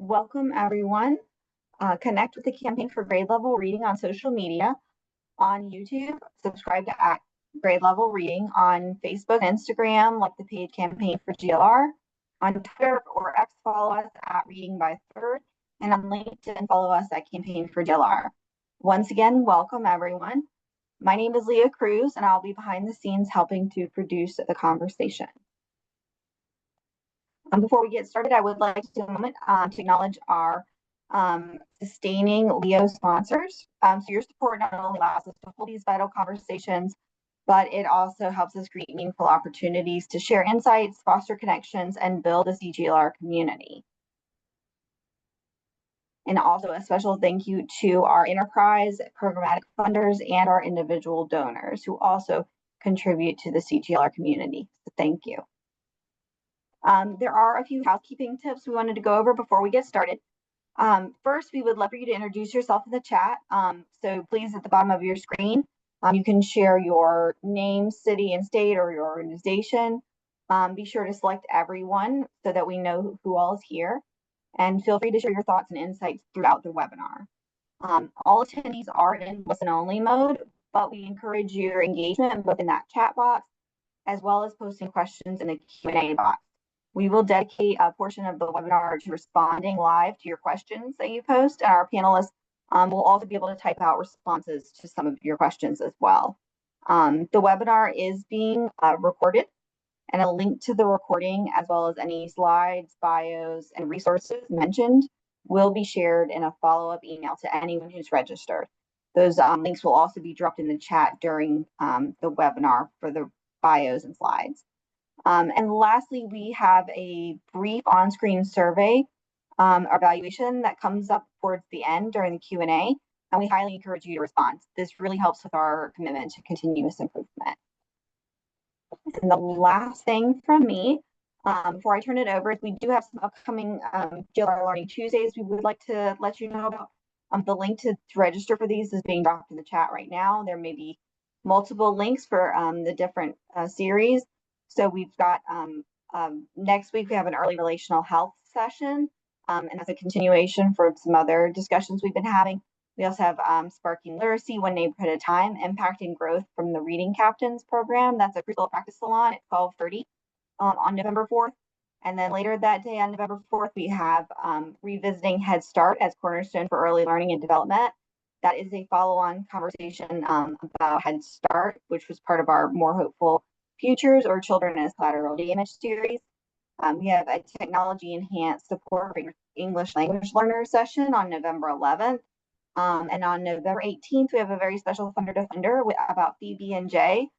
Welcome everyone. Connect with the Campaign for Grade Level Reading on social media. On YouTube, subscribe to Grade Level Reading. On Facebook and Instagram, like the paid Campaign for GLR. On Twitter or X, follow us at Reading by Third. And on LinkedIn, follow us at Campaign for GLR. Once again, welcome everyone. My name is Leah Cruz, and I'll be behind the scenes helping to produce the conversation. Before we get started, I would like to take a moment to acknowledge our sustaining LEO sponsors. So your support not only allows us to hold these vital conversations, but it also helps us create meaningful opportunities to share insights, foster connections, and build a CGLR community. And also a special thank you to our enterprise, programmatic funders, and our individual donors who also contribute to the CGLR community. So thank you. There are a few housekeeping tips we wanted to go over before we get started. First, we would love for you to introduce yourself in the chat. So please, at the bottom of your screen, you can share your name, city, and state, or your organization. Be sure to select everyone so that we know who all is here. And feel free to share your thoughts and insights throughout the webinar. All attendees are in listen-only mode, but we encourage your engagement both in that chat box as well as posting questions in the Q&A box. We will dedicate a portion of the webinar to responding live to your questions that you post, and our panelists will also be able to type out responses to some of your questions as well. The webinar is being recorded, and a link to the recording, as well as any slides, bios, and resources mentioned, will be shared in a follow-up email to anyone who's registered. Those links will also be dropped in the chat during the webinar for the bios and slides. And lastly, we have a brief on-screen survey evaluation that comes up towards the end during the Q&A, and we highly encourage you to respond. This really helps with our commitment to continuous improvement. And the last thing from me, before I turn it over, is we do have some upcoming GLR Learning Tuesdays we would like to let you know about. The link to register for these is being dropped in the chat right now. There may be multiple links for the different series. So we've got next week, we have an early relational health session, and that's a continuation for some other discussions we've been having. We also have Sparking Literacy, One Neighborhood at a Time, Impacting Growth from the Reading Captains program. That's a preschool practice salon at 12:30 on November 4th. And then later that day on November 4th, we have Revisiting Head Start as Cornerstone for Early Learning and Development. That is a follow-on conversation about Head Start, which was part of our More Hopeful Futures or Children as Collateral Damage series. We have a technology enhanced support for English language learners session on November 11th. And on November 18th, we have a very special Thunder to Thunder about Phoebe and Jay,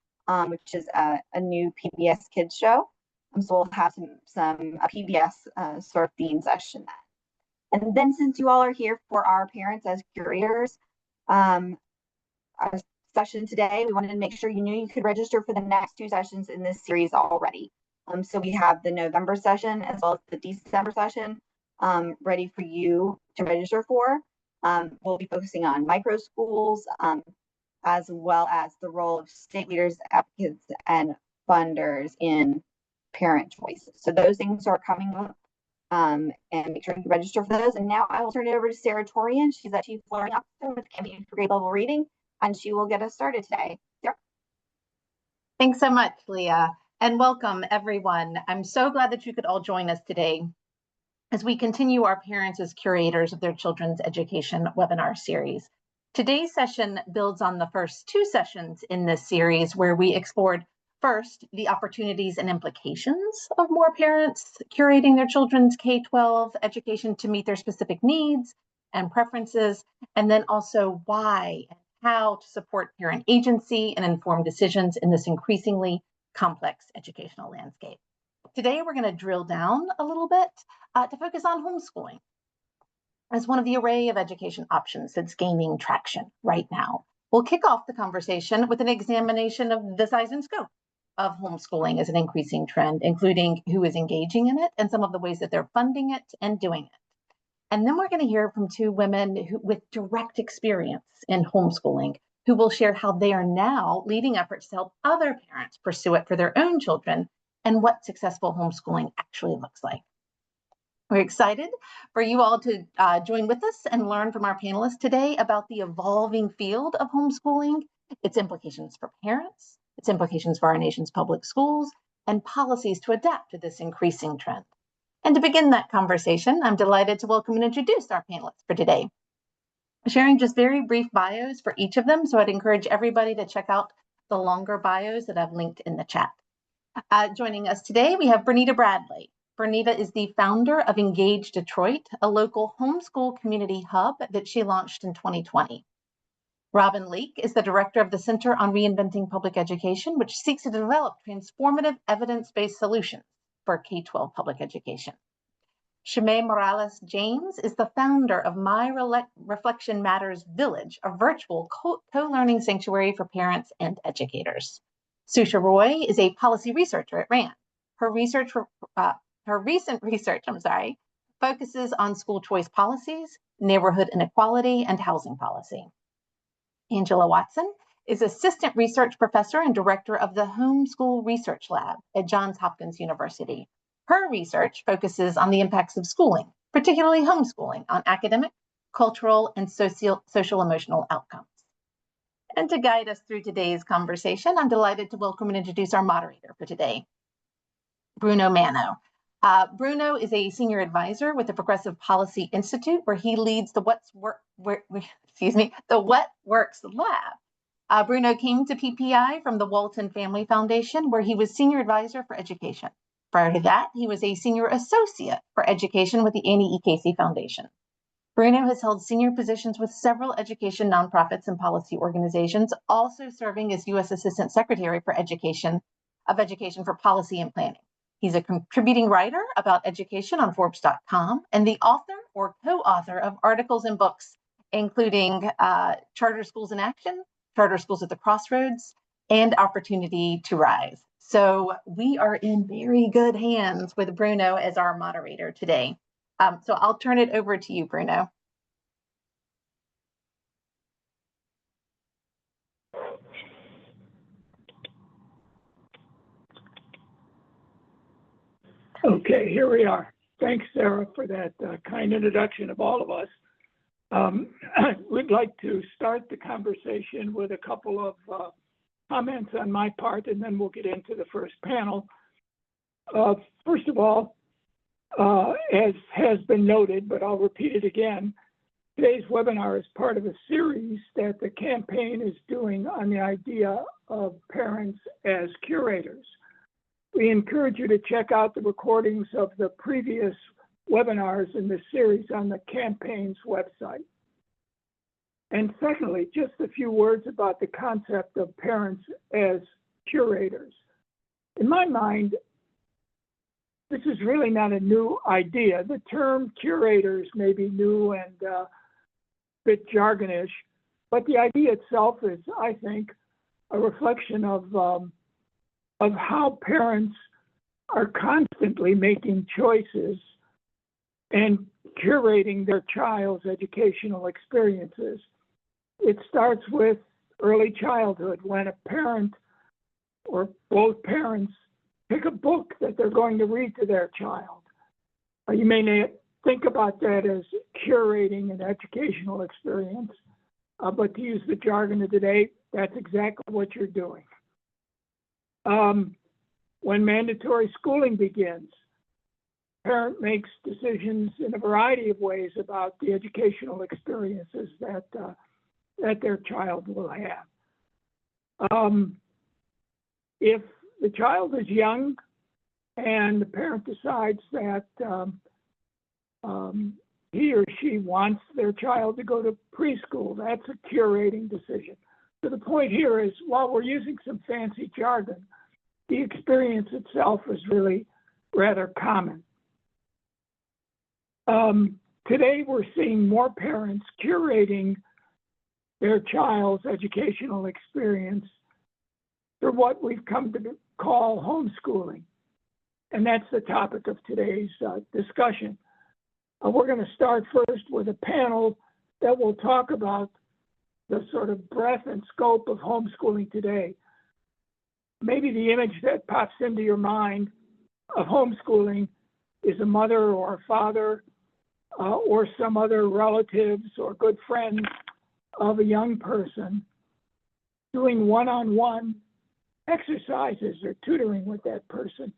which is a new PBS kids show. So we'll have some PBS sort of theme session. And then since you all are here for our parents as curators, our session today, we wanted to make sure you knew you could register for the next two sessions in this series already. So we have the November session as well as the December session ready for you to register for. We'll be focusing on micro schools as well as the role of state leaders, advocates, and funders in parent choice. So those things are coming up, and make sure you register for those. And now I will turn it over to Sarah Torian. She's a Chief Learning Officer with Campaign for Grade Level Reading, and she will get us started today. Sarah? Thanks so much, Leah, and welcome everyone. I'm so glad that you could all join us today as we continue our Parents as Curators of Their Children's Education webinar series. Today's session builds on the first two sessions in this series, where we explored first the opportunities and implications of more parents curating their children's K-12 education to meet their specific needs and preferences, and then also why and how to support parent agency and informed decisions in this increasingly complex educational landscape. Today, we're going to drill down a little bit to focus on homeschooling as one of the array of education options that's gaining traction right now. We'll kick off the conversation with an examination of the size and scope of homeschooling as an increasing trend, including who is engaging in it and some of the ways that they're funding it and doing it. And then we're going to hear from two women with direct experience in homeschooling who will share how they are now leading efforts to help other parents pursue it for their own children and what successful homeschooling actually looks like. We're excited for you all to join with us and learn from our panelists today about the evolving field of homeschooling, its implications for parents, its implications for our nation's public schools, and policies to adapt to this increasing trend. And to begin that conversation, I'm delighted to welcome and introduce our panelists for today. Sharing just very brief bios for each of them, so I'd encourage everybody to check out the longer bios that I've linked in the chat. Joining us today, we have Bernita Bradley. Bernita is the founder of Engage Detroit, a local homeschool community hub that she launched in 2020. Robin Leake is the director of the Center on Reinventing Public Education, which seeks to develop transformative evidence-based solutions for K-12 public education. Shimei Morales James is the founder of My Reflection Matters Village, a virtual co-learning sanctuary for parents and educators. Susha Roy is a policy researcher at RAND. Her recent research, focuses on school choice policies, neighborhood inequality, and housing policy. Angela Watson is assistant research professor and director of the Homeschool Research Lab at Johns Hopkins University. Her research focuses on the impacts of schooling, particularly homeschooling, on academic, cultural, and social-emotional outcomes. And to guide us through today's conversation, I'm delighted to welcome and introduce our moderator for today, Bruno Mano. Bruno is a senior advisor with the Progressive Policy Institute, where he leads the What Works Lab. Bruno came to PPI from the Walton Family Foundation, where he was senior advisor for education. Prior to that, he was a senior associate for education with the Annie E. Casey Foundation. Bruno has held senior positions with several education nonprofits and policy organizations, also serving as U.S. Assistant Secretary for Education for Policy and Planning. He's a contributing writer about education on Forbes.com and the author or co-author of articles and books, including Charter Schools in Action, Charter Schools at the Crossroads, and Opportunity to Rise. So we are in very good hands with Bruno as our moderator today. So I'll turn it over to you, Bruno. Okay, here we are. Thanks, Sarah, for that kind introduction of all of us. We'd like to start the conversation with a couple of comments on my part, and then we'll get into the first panel. First of all, as has been noted, but I'll repeat it again, today's webinar is part of a series that the campaign is doing on the idea of parents as curators. We encourage you to check out the recordings of the previous webinars in this series on the campaign's website. And secondly, just a few words about the concept of parents as curators. In my mind, this is really not a new idea. The term curators may be new and a bit jargonish, but the idea itself is, I think, a reflection of how parents are constantly making choices and curating their child's educational experiences. It starts with early childhood, when a parent or both parents pick a book that they're going to read to their child. You may not think about that as curating an educational experience, but to use the jargon of today, that's exactly what you're doing. When mandatory schooling begins, parent makes decisions in a variety of ways about the educational experiences that their child will have. If the child is young and the parent decides that he or she wants their child to go to preschool, that's a curating decision. So the point here is, while we're using some fancy jargon, the experience itself is really rather common. Today, we're seeing more parents curating their child's educational experience through what we've come to call homeschooling. And that's the topic of today's discussion. We're going to start first with a panel that will talk about the sort of breadth and scope of homeschooling today. Maybe the image that pops into your mind of homeschooling is a mother or a father or some other relatives or good friends of a young person doing one-on-one exercises or tutoring with that person.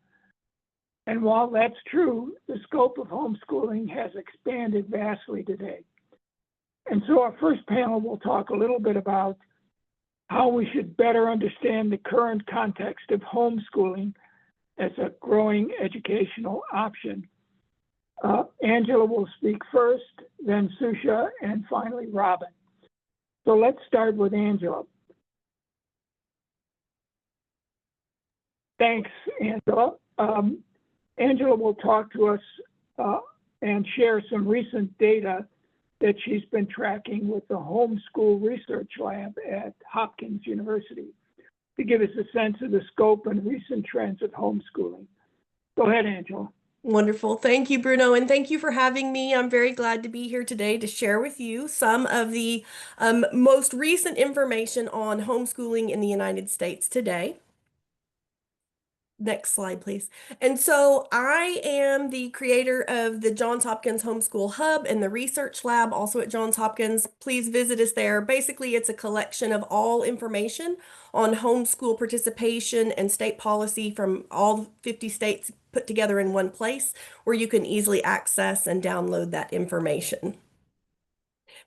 And while that's true, the scope of homeschooling has expanded vastly today. And so our first panel will talk a little bit about how we should better understand the current context of homeschooling as a growing educational option. Angela will speak first, then Susha, and finally Robin. So let's start with Angela. Thanks, Angela. Angela will talk to us and share some recent data that she's been tracking with the Homeschool Research Lab at Hopkins University to give us a sense of the scope and recent trends of homeschooling. Go ahead, Angela. Wonderful. Thank you, Bruno, and thank you for having me. I'm very glad to be here today to share with you some of the most recent information on homeschooling in the United States today. Next slide, please. And so I am the creator of the Johns Hopkins Homeschool Hub and the Research Lab, also at Johns Hopkins. Please visit us there. Basically, it's a collection of all information on homeschool participation and state policy from all 50 states put together in one place where you can easily access and download that information.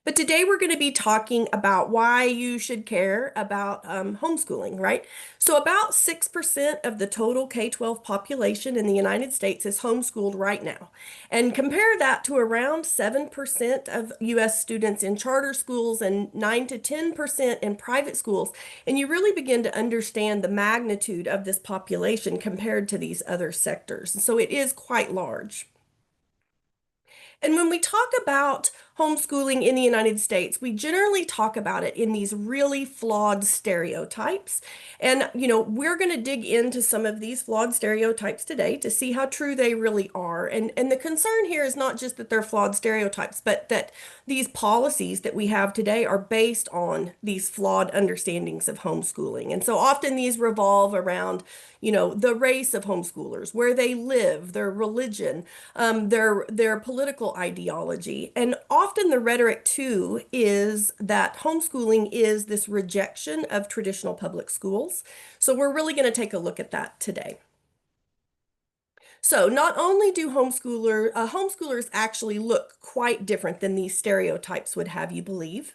But today we're going to be talking about why you should care about homeschooling, right? So about 6% of the total K-12 population in the United States is homeschooled right now. And compare that to around 7% of U.S. students in charter schools and 9 to 10% in private schools. And you really begin to understand the magnitude of this population compared to these other sectors. So it is quite large. And when we talk about homeschooling in the United States, we generally talk about it in these really flawed stereotypes. And, we're going to dig into some of these flawed stereotypes today to see how true they really are. And the concern here is not just that they're flawed stereotypes, but that these policies that we have today are based on these flawed understandings of homeschooling. And so often these revolve around, the race of homeschoolers, where they live, their religion, their political ideology. And often the rhetoric too is that homeschooling is this rejection of traditional public schools. So we're really going to take a look at that today. So not only do homeschoolers actually look quite different than these stereotypes would have you believe.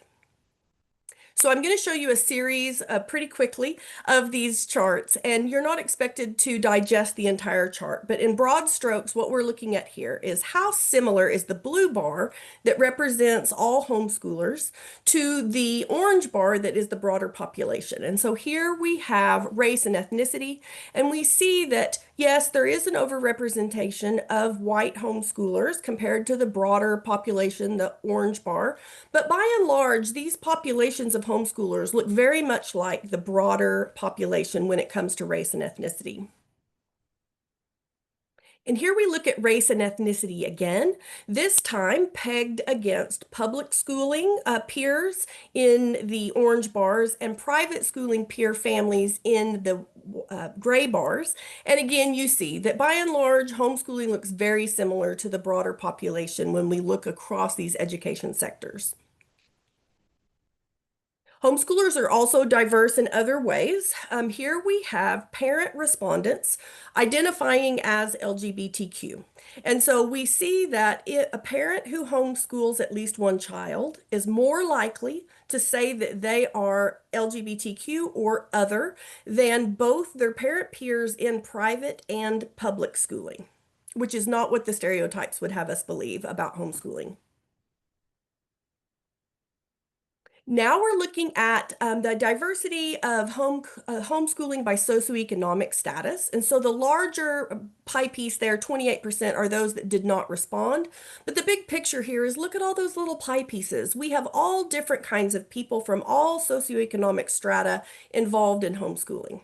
So I'm going to show you a series pretty quickly of these charts, and you're not expected to digest the entire chart, but in broad strokes, what we're looking at here is how similar is the blue bar that represents all homeschoolers to the orange bar that is the broader population. And so here we have race and ethnicity, and we see that yes, there is an overrepresentation of white homeschoolers compared to the broader population, the orange bar. But by and large, these populations of homeschoolers look very much like the broader population when it comes to race and ethnicity. And here we look at race and ethnicity again, this time pegged against public schooling peers in the orange bars and private schooling peer families in the gray bars. And again, you see that by and large, homeschooling looks very similar to the broader population when we look across these education sectors. Homeschoolers are also diverse in other ways. Here we have parent respondents identifying as LGBTQ. And so we see that a parent who homeschools at least one child is more likely to say that they are LGBTQ or other than both their parent peers in private and public schooling, which is not what the stereotypes would have us believe about homeschooling. Now we're looking at the diversity of homeschooling by socioeconomic status. And so the larger pie piece there, 28%, are those that did not respond. But the big picture here is look at all those little pie pieces. We have all different kinds of people from all socioeconomic strata involved in homeschooling.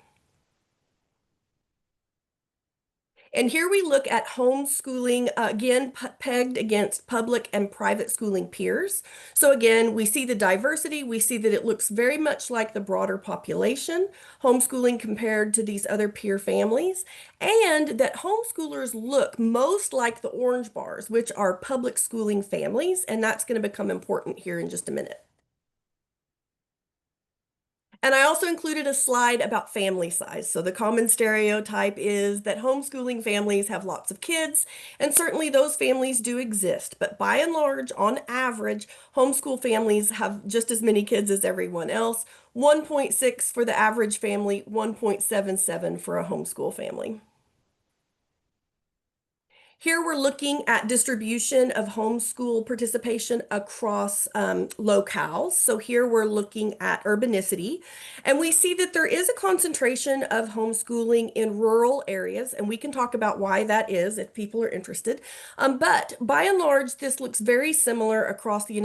And here we look at homeschooling, again, pegged against public and private schooling peers. So again, we see the diversity. We see that it looks very much like the broader population, homeschooling compared to these other peer families, and that homeschoolers look most like the orange bars, which are public schooling families, and that's going to become important here in just a minute. And I also included a slide about family size. So the common stereotype is that homeschooling families have lots of kids, and certainly those families do exist. But by and large, on average, homeschool families have just as many kids as everyone else. 1.6 for the average family, 1.77 for a homeschool family. Here we're looking at distribution of homeschool participation across locales. So here we're looking at urbanicity, and we see that there is a concentration of homeschooling in rural areas, and we can talk about why that is if people are interested. But by and large, this looks very similar across the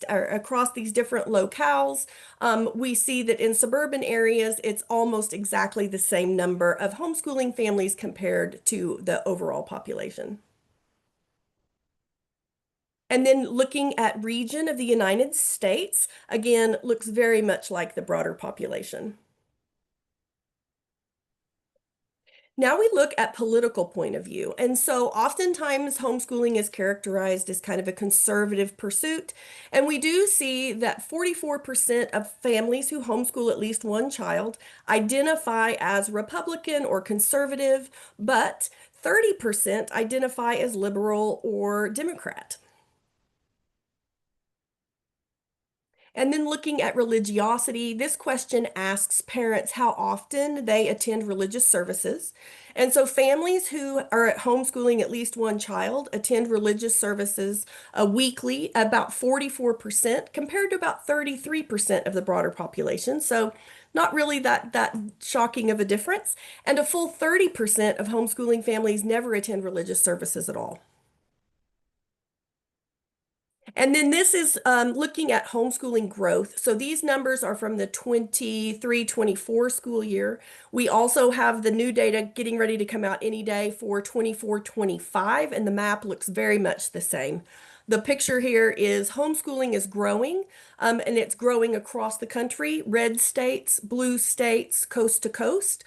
across these different locales. We see that in suburban areas, it's almost exactly the same number of homeschooling families compared to the overall population. And then looking at region of the United States, again, looks very much like the broader population. Now we look at political point of view. And so oftentimes homeschooling is characterized as kind of a conservative pursuit. And we do see that 44% of families who homeschool at least one child identify as Republican or conservative, but 30% identify as liberal or Democrat. And then looking at religiosity, this question asks parents how often they attend religious services. And so families who are at homeschooling at least one child attend religious services weekly, about 44% compared to about 33% of the broader population. So not really that shocking of a difference. And a full 30% of homeschooling families never attend religious services at all. And then this is looking at homeschooling growth. So these numbers are from the 23-24 school year. We also have the new data getting ready to come out any day for 24-25, and the map looks very much the same. The picture here is homeschooling is growing, and it's growing across the country, red states, blue states, coast to coast.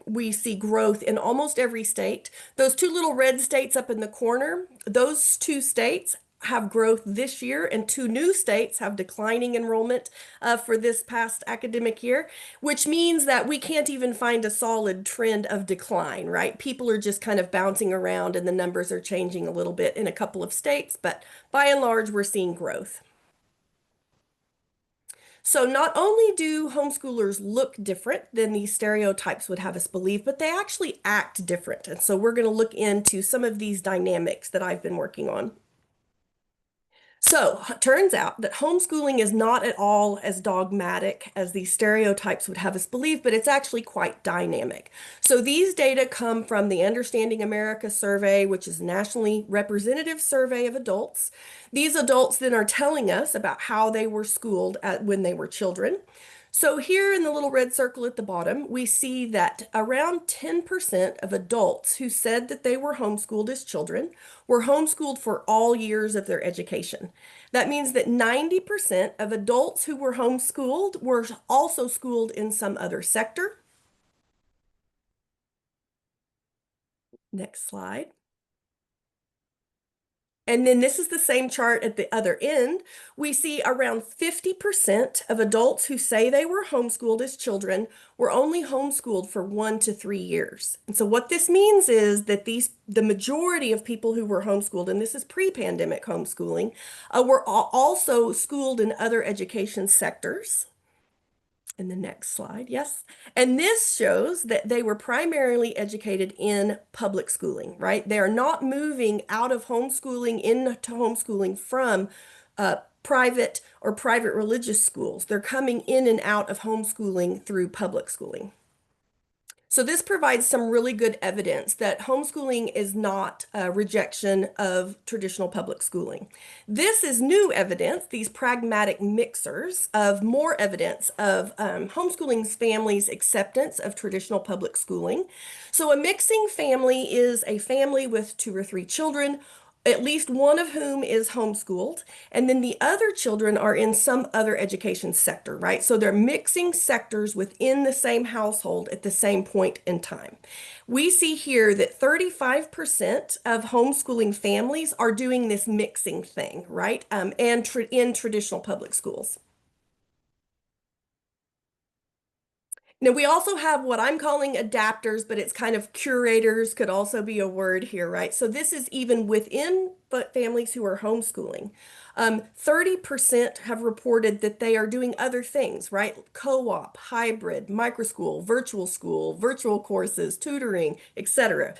We see growth in almost every state. Those two little red states up in the corner, those two states have growth this year, and two new states have declining enrollment for this past academic year, which means that we can't even find a solid trend of decline, right? People are just kind of bouncing around and the numbers are changing a little bit in a couple of states, but by and large, we're seeing growth. So not only do homeschoolers look different than these stereotypes would have us believe, but they actually act different. And so we're going to look into some of these dynamics that I've been working on. So, turns out that homeschooling is not at all as dogmatic as these stereotypes would have us believe, but it's actually quite dynamic. So, these data come from the Understanding America survey, which is a nationally representative survey of adults. These adults then are telling us about how they were schooled when they were children. So here in the little red circle at the bottom, we see that around 10% of adults who said that they were homeschooled as children were homeschooled for all years of their education. That means that 90% of adults who were homeschooled were also schooled in some other sector. Next slide. And then this is the same chart at the other end. We see around 50% of adults who say they were homeschooled as children were only homeschooled for 1 to 3 years. And so what this means is that the majority of people who were homeschooled, and this is pre-pandemic homeschooling, were also schooled in other education sectors. In the next slide, yes. And this shows that they were primarily educated in public schooling, right? They are not moving out of homeschooling into homeschooling from private or private religious schools. They're coming in and out of homeschooling through public schooling. So this provides some really good evidence that homeschooling is not a rejection of traditional public schooling. This is new evidence, these pragmatic mixers of more evidence of homeschooling's families' acceptance of traditional public schooling. So a mixing family is a family with 2 or 3 children, at least one of whom is homeschooled, and then the other children are in some other education sector, right? So they're mixing sectors within the same household at the same point in time. We see here that 35% of homeschooling families are doing this mixing thing, right? And in traditional public schools. Now, we also have what I'm calling adapters, but it's kind of curators could also be a word here, right? So this is even within families who are homeschooling. 30% have reported that they are doing other things, right? Co-op, hybrid, microschool, virtual courses, tutoring, etc.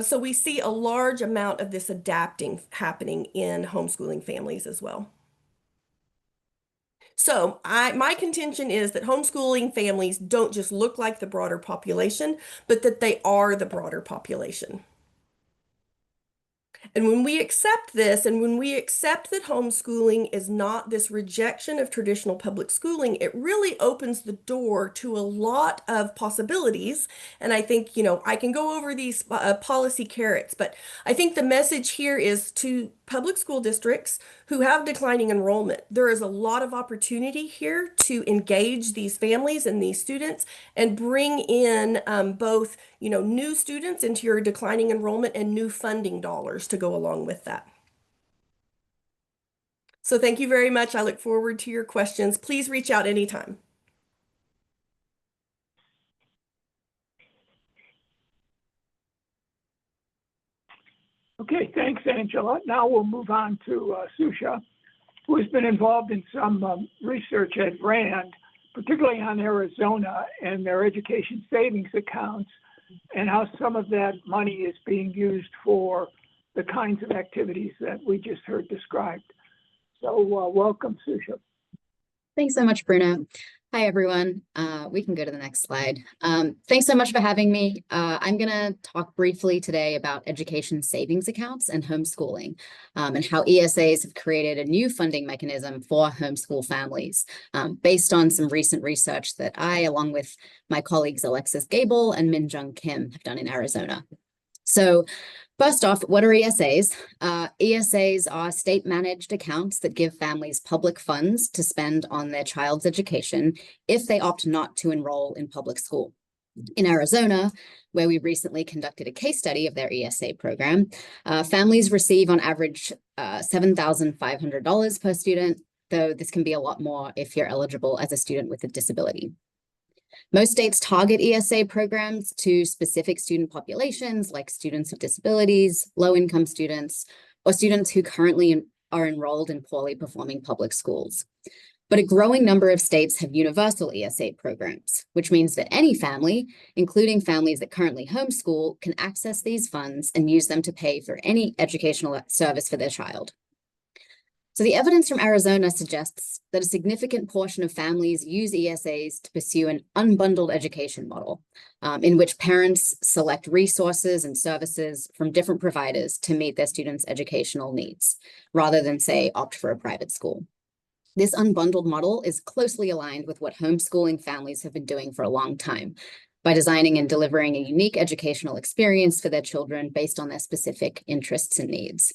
So we see a large amount of this adapting happening in homeschooling families as well. So my contention is that homeschooling families don't just look like the broader population, but that they are the broader population. And when we accept this, and when we accept that homeschooling is not this rejection of traditional public schooling, it really opens the door to a lot of possibilities. And I think, I can go over these policy carrots, but I think the message here is to public school districts who have declining enrollment. There is a lot of opportunity here to engage these families and these students and bring in both, new students into your declining enrollment and new funding dollars to go along with that. So thank you very much. I look forward to your questions. Please reach out anytime. Okay, thanks, Angela. Now we'll move on to Susha, who has been involved in some research at RAND, particularly on Arizona and their education savings accounts, and how some of that money is being used for the kinds of activities that we just heard described. So welcome, Susha. Thanks so much, Bruno. Hi, everyone. We can go to the next slide. Thanks so much for having me. I'm going to talk briefly today about education savings accounts and homeschooling, and how ESAs have created a new funding mechanism for homeschool families, based on some recent research that I, along with my colleagues Alexis Gable and Min-Jung Kim, have done in Arizona. So first off, what are ESAs? ESAs are state-managed accounts that give families public funds to spend on their child's education if they opt not to enroll in public school. In Arizona, where we recently conducted a case study of their ESA program, families receive on average $7,500 per student, though this can be a lot more if you're eligible as a student with a disability. Most states target ESA programs to specific student populations like students with disabilities, low-income students, or students who currently are enrolled in poorly performing public schools. But a growing number of states have universal ESA programs, which means that any family, including families that currently homeschool, can access these funds and use them to pay for any educational service for their child. So the evidence from Arizona suggests that a significant portion of families use ESAs to pursue an unbundled education model, in which parents select resources and services from different providers to meet their students' educational needs, rather than, say, opt for a private school. This unbundled model is closely aligned with what homeschooling families have been doing for a long time, by designing and delivering a unique educational experience for their children based on their specific interests and needs.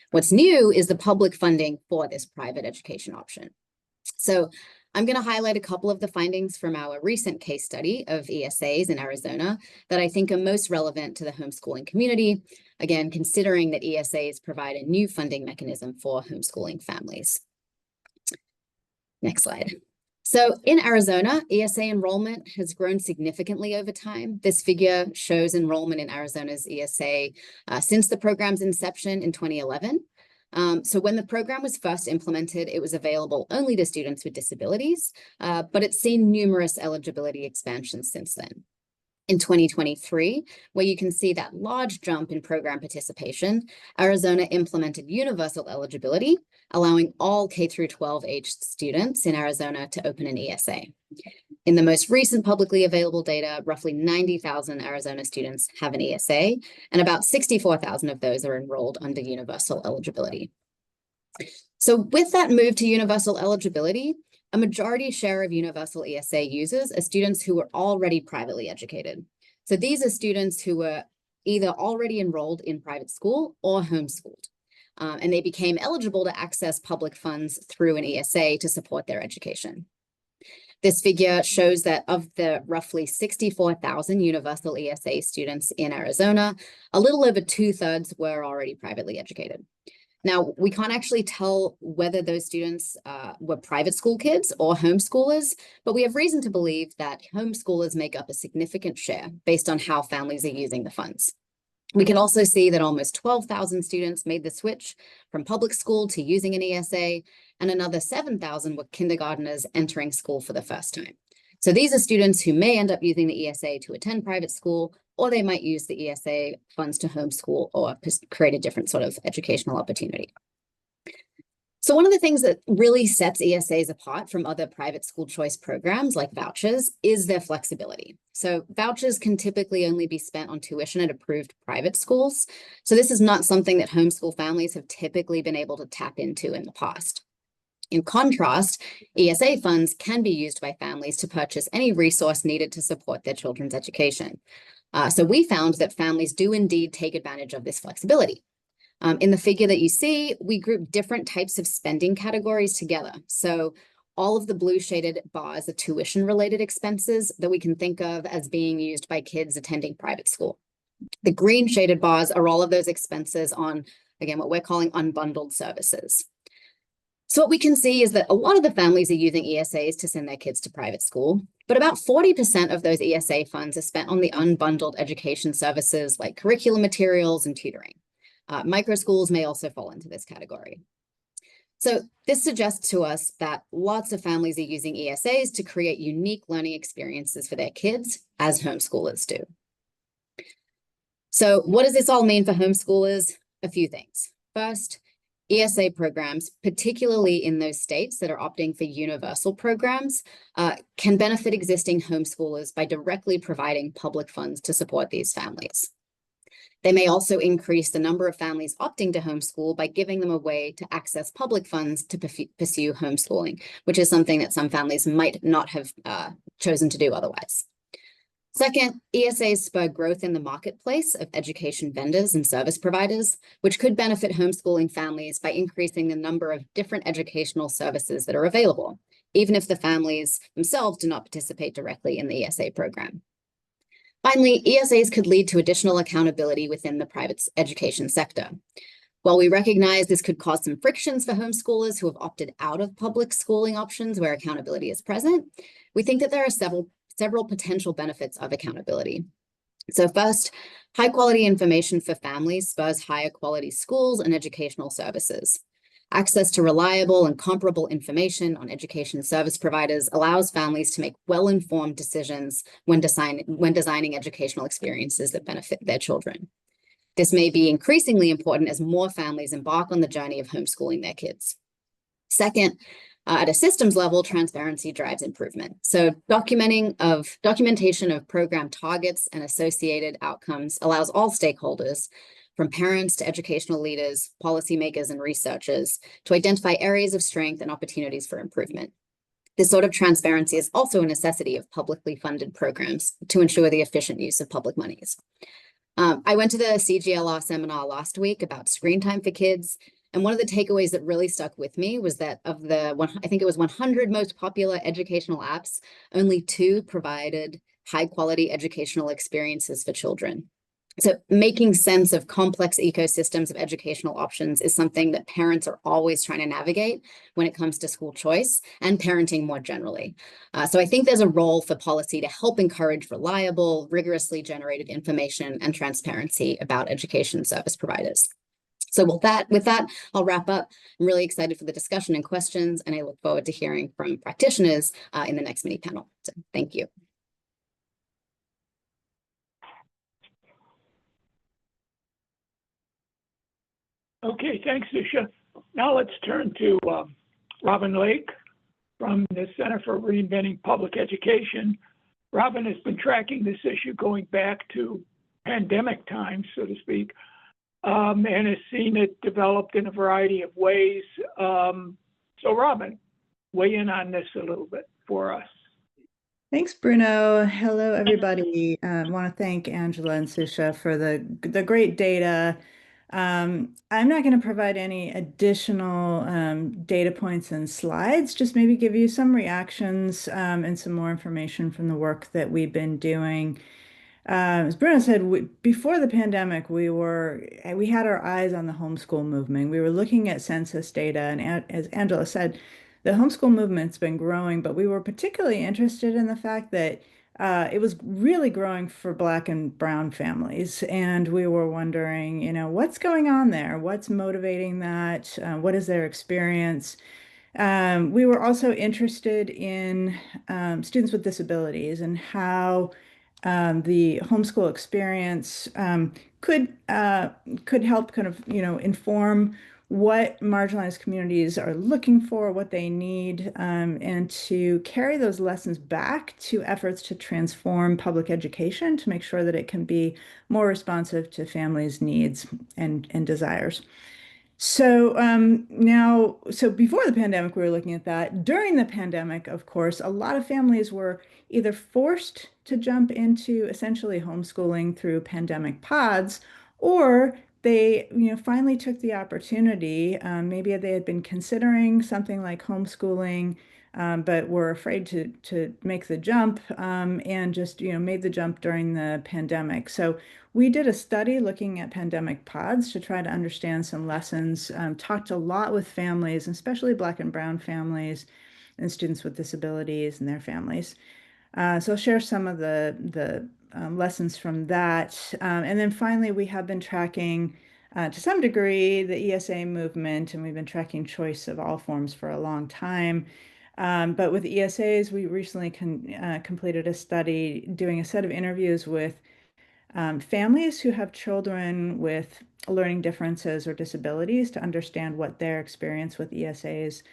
What's new is the public funding for this private education option. So I'm going to highlight a couple of the findings from our recent case study of ESAs in Arizona that I think are most relevant to the homeschooling community, again, considering that ESAs provide a new funding mechanism for homeschooling families. Next slide. So in Arizona, ESA enrollment has grown significantly over time. This figure shows enrollment in Arizona's ESA since the program's inception in 2011. So when the program was first implemented, it was available only to students with disabilities, but it's seen numerous eligibility expansions since then. In 2023, where you can see that large jump in program participation, Arizona implemented universal eligibility, allowing all K through 12 aged students in Arizona to open an ESA. In the most recent publicly available data, roughly 90,000 Arizona students have an ESA, and about 64,000 of those are enrolled under universal eligibility. So with that move to universal eligibility, a majority share of universal ESA users are students who were already privately educated. So these are students who were either already enrolled in private school or homeschooled, and they became eligible to access public funds through an ESA to support their education. This figure shows that of the roughly 64,000 universal ESA students in Arizona, a little over 2/3 were already privately educated. Now, we can't actually tell whether those students were private school kids or homeschoolers, but we have reason to believe that homeschoolers make up a significant share based on how families are using the funds. We can also see that almost 12,000 students made the switch from public school to using an ESA, and another 7,000 were kindergarteners entering school for the first time. So these are students who may end up using the ESA to attend private school, or they might use the ESA funds to homeschool or create a different sort of educational opportunity. So one of the things that really sets ESAs apart from other private school choice programs like vouchers is their flexibility. So vouchers can typically only be spent on tuition at approved private schools. So this is not something that homeschool families have typically been able to tap into in the past. In contrast, ESA funds can be used by families to purchase any resource needed to support their children's education. So we found that families do indeed take advantage of this flexibility. In the figure that you see, we group different types of spending categories together. So all of the blue shaded bars are tuition-related expenses that we can think of as being used by kids attending private school. The green shaded bars are all of those expenses on, again, what we're calling unbundled services. So what we can see is that a lot of the families are using ESAs to send their kids to private school, but about 40% of those ESA funds are spent on the unbundled education services like curriculum materials and tutoring. Micro schools may also fall into this category. So this suggests to us that lots of families are using ESAs to create unique learning experiences for their kids, as homeschoolers do. So what does this all mean for homeschoolers? A few things. First, ESA programs, particularly in those states that are opting for universal programs, can benefit existing homeschoolers by directly providing public funds to support these families. They may also increase the number of families opting to homeschool by giving them a way to access public funds to pursue homeschooling, which is something that some families might not have chosen to do otherwise. Second, ESAs spur growth in the marketplace of education vendors and service providers, which could benefit homeschooling families by increasing the number of different educational services that are available, even if the families themselves do not participate directly in the ESA program. Finally, ESAs could lead to additional accountability within the private education sector. While we recognize this could cause some frictions for homeschoolers who have opted out of public schooling options where accountability is present, we think that there are several potential benefits of accountability. So first, high quality information for families spurs higher quality schools and educational services. Access to reliable and comparable information on education service providers allows families to make well-informed decisions when designing educational experiences that benefit their children. This may be increasingly important as more families embark on the journey of homeschooling their kids. Second, at a systems level, transparency drives improvement. So documentation of program targets and associated outcomes allows all stakeholders, from parents to educational leaders, policymakers, and researchers, to identify areas of strength and opportunities for improvement. This sort of transparency is also a necessity of publicly funded programs to ensure the efficient use of public monies. I went to the CGLR seminar last week about screen time for kids, and one of the takeaways that really stuck with me was that of the I think it was 100 most popular educational apps, only 2 provided high quality educational experiences for children. So making sense of complex ecosystems of educational options is something that parents are always trying to navigate when it comes to school choice and parenting more generally. So I think there's a role for policy to help encourage reliable, rigorously generated information and transparency about education service providers. So with that, I'll wrap up. I'm really excited for the discussion and questions, and I look forward to hearing from practitioners in the next mini panel. So thank you. Okay, thanks, Isha. Now let's turn to Robin Lake. from the Center for Reinventing Public Education. Robin has been tracking this issue going back to pandemic times, so to speak, and has seen it developed in a variety of ways. So Robin, weigh in on this a little bit for us. Thanks, Bruno. Hello, everybody. I want to thank Angela and Susha for the great data. I'm not going to provide any additional data points and slides, just maybe give you some reactions and some more information from the work that we've been doing. As Bruno said, before the pandemic, we had our eyes on the homeschool movement. We were looking at census data, and as Angela said, the homeschool movement's been growing, but we were particularly interested in the fact that it was really growing for Black and Brown families. And we were wondering, what's going on there? What's motivating that? What is their experience? We were also interested in students with disabilities and how the homeschool experience could help kind of, inform what marginalized communities are looking for, what they need, and to carry those lessons back to efforts to transform public education to make sure that it can be more responsive to families' needs and desires. So so before the pandemic, we were looking at that. During the pandemic, of course, a lot of families were either forced to jump into essentially homeschooling through pandemic pods, or they, finally took the opportunity. Maybe they had been considering something like homeschooling, but were afraid to make the jump, and just, made the jump during the pandemic. So we did a study looking at pandemic pods to try to understand some lessons, talked a lot with families, especially Black and Brown families and students with disabilities and their families. So I'll share some of the lessons from that. And then finally, we have been tracking to some degree the ESA movement, and we've been tracking choice of all forms for a long time. But with ESAs, we recently completed a study doing a set of interviews with families who have children with learning differences or disabilities to understand what their experience with ESAs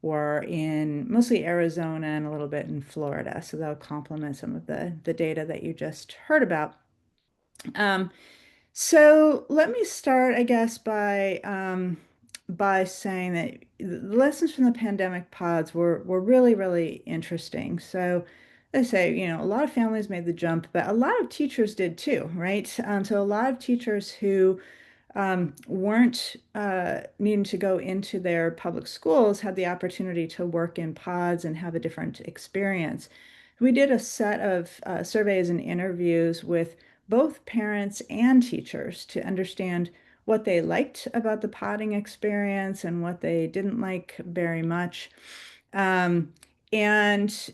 were in mostly Arizona and a little bit in Florida. So that'll complement some of the data that you just heard about. So let me start, I guess, by saying that the lessons from the pandemic pods were really, really interesting. So I say, a lot of families made the jump, but a lot of teachers did too, right? So a lot of teachers who weren't needing to go into their public schools had the opportunity to work in pods and have a different experience. We did a set of surveys and interviews with both parents and teachers to understand what they liked about the podding experience and what they didn't like very much. And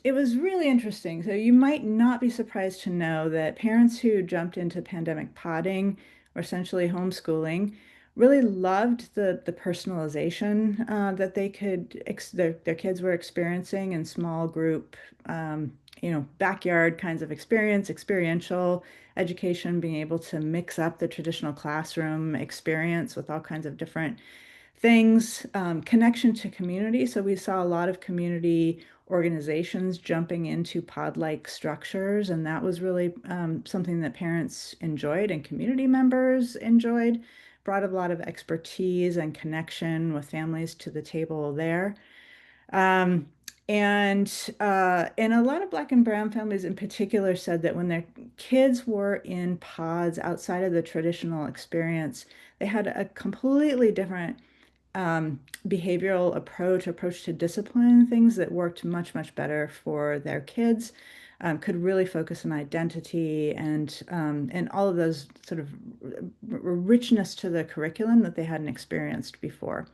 it was really interesting. So you might not be surprised to know that parents who jumped into pandemic podding, or essentially homeschooling, really loved the personalization that they could their kids were experiencing in small group, backyard kinds of experiential education, being able to mix up the traditional classroom experience with all kinds of different things, connection to community. So we saw a lot of community organizations jumping into pod-like structures, and that was really something that parents enjoyed and community members enjoyed, brought a lot of expertise and connection with families to the table there. And a lot of Black and Brown families in particular said that when their kids were in pods outside of the traditional experience, they had a completely different behavioral approach to discipline, things that worked much, much better for their kids, could really focus on identity and all of those sort of richness to the curriculum that they hadn't experienced before.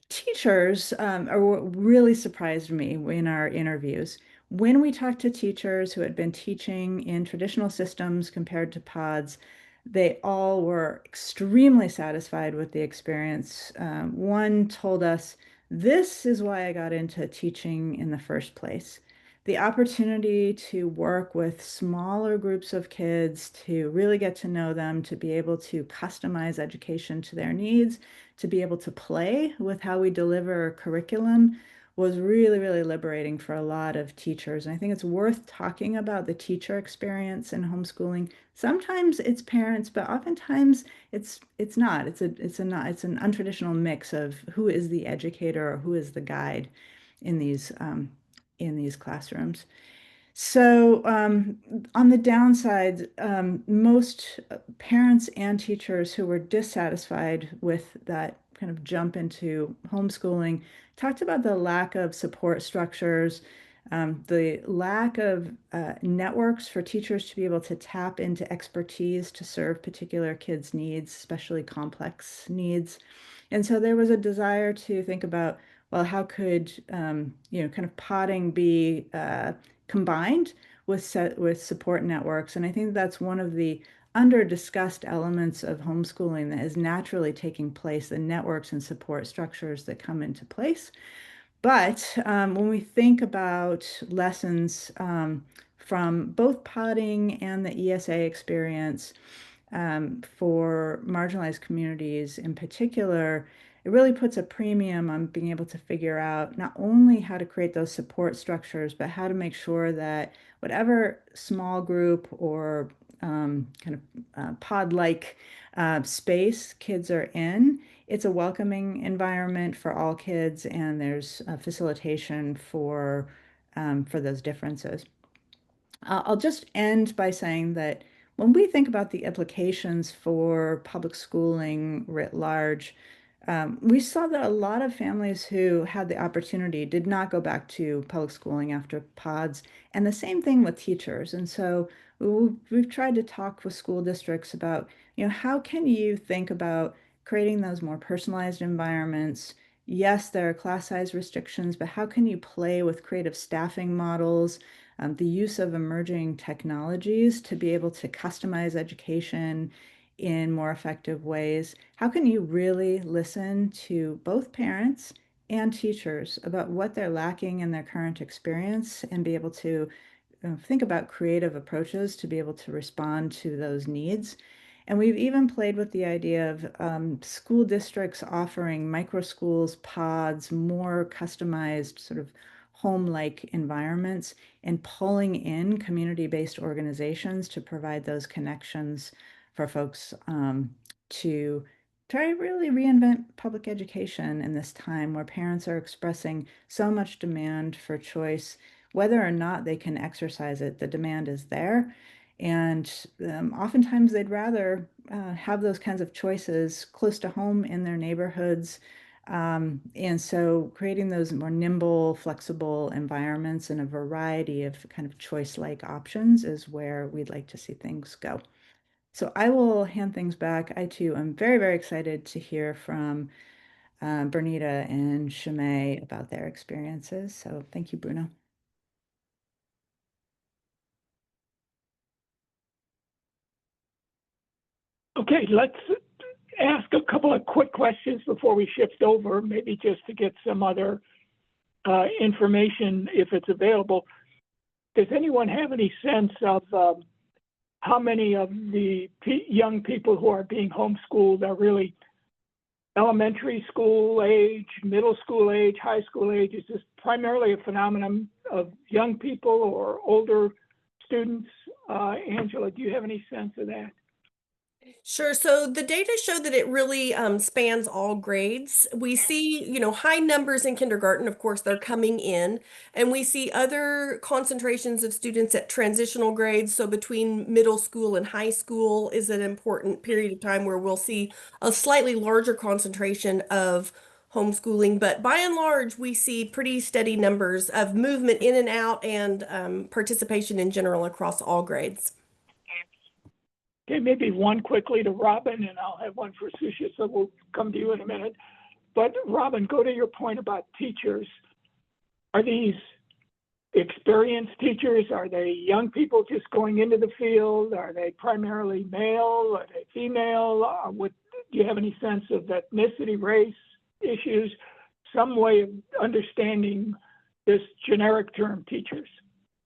Teachers really surprised me in our interviews. When we talked to teachers who had been teaching in traditional systems compared to pods, they all were extremely satisfied with the experience. One told us, "This is why I got into teaching in the first place." The opportunity to work with smaller groups of kids, to really get to know them, to be able to customize education to their needs, to be able to play with how we deliver curriculum was really, really liberating for a lot of teachers. And I think it's worth talking about the teacher experience in homeschooling. Sometimes it's parents, but oftentimes it's not. It's an untraditional mix of who is the educator or who is the guide in these classrooms. So on the downside, most parents and teachers who were dissatisfied with that kind of jump into homeschooling talked about the lack of support structures, the lack of networks for teachers to be able to tap into expertise to serve particular kids' needs, especially complex needs. And so there was a desire to think about, well, how could kind of potting be combined with support networks. And I think that's one of the under-discussed elements of homeschooling that is naturally taking place, the networks and support structures that come into place. But when we think about lessons from both potting and the ESA experience, for marginalized communities in particular, it really puts a premium on being able to figure out not only how to create those support structures, but how to make sure that whatever small group or kind of pod-like space kids are in, it's a welcoming environment for all kids, and there's facilitation for those differences. I'll just end by saying that when we think about the implications for public schooling writ large, we saw that a lot of families who had the opportunity did not go back to public schooling after pods, and the same thing with teachers. And so we've tried to talk with school districts about, how can you think about creating those more personalized environments? Yes, there are class size restrictions, but how can you play with creative staffing models? The use of emerging technologies to be able to customize education in more effective ways. How can you really listen to both parents and teachers about what they're lacking in their current experience and be able to think about creative approaches to be able to respond to those needs? And we've even played with the idea of school districts offering micro schools, pods, more customized sort of home-like environments, and pulling in community-based organizations to provide those connections for folks to try to really reinvent public education in this time where parents are expressing so much demand for choice. Whether or not they can exercise it, the demand is there. And oftentimes they'd rather have those kinds of choices close to home in their neighborhoods. And so creating those more nimble, flexible environments and a variety of kind of choice-like options is where we'd like to see things go. So I will hand things back. I too am very, very excited to hear from Bernita and Shimei about their experiences. So thank you, Bruno. Okay, let's ask a couple of quick questions before we shift over, maybe just to get some other information if it's available. Does anyone have any sense of how many of the young people who are being homeschooled are really elementary school age, middle school age, high school age? Is this primarily a phenomenon of young people or older students? Angela, do you have any sense of that? Sure. So the data show that it really spans all grades. We see, high numbers in kindergarten. Of course, they're coming in, and we see other concentrations of students at transitional grades. So between middle school and high school is an important period of time where we'll see a slightly larger concentration of homeschooling. But by and large, we see pretty steady numbers of movement in and out and participation in general across all grades. Okay, maybe one quickly to Robin, and I'll have one for Susha, so we'll come to you in a minute. But Robin, go to your point about teachers. Are these experienced teachers? Are they young people just going into the field? Are they primarily male? Are they female? Do you have any sense of ethnicity, race issues, some way of understanding this generic term, teachers?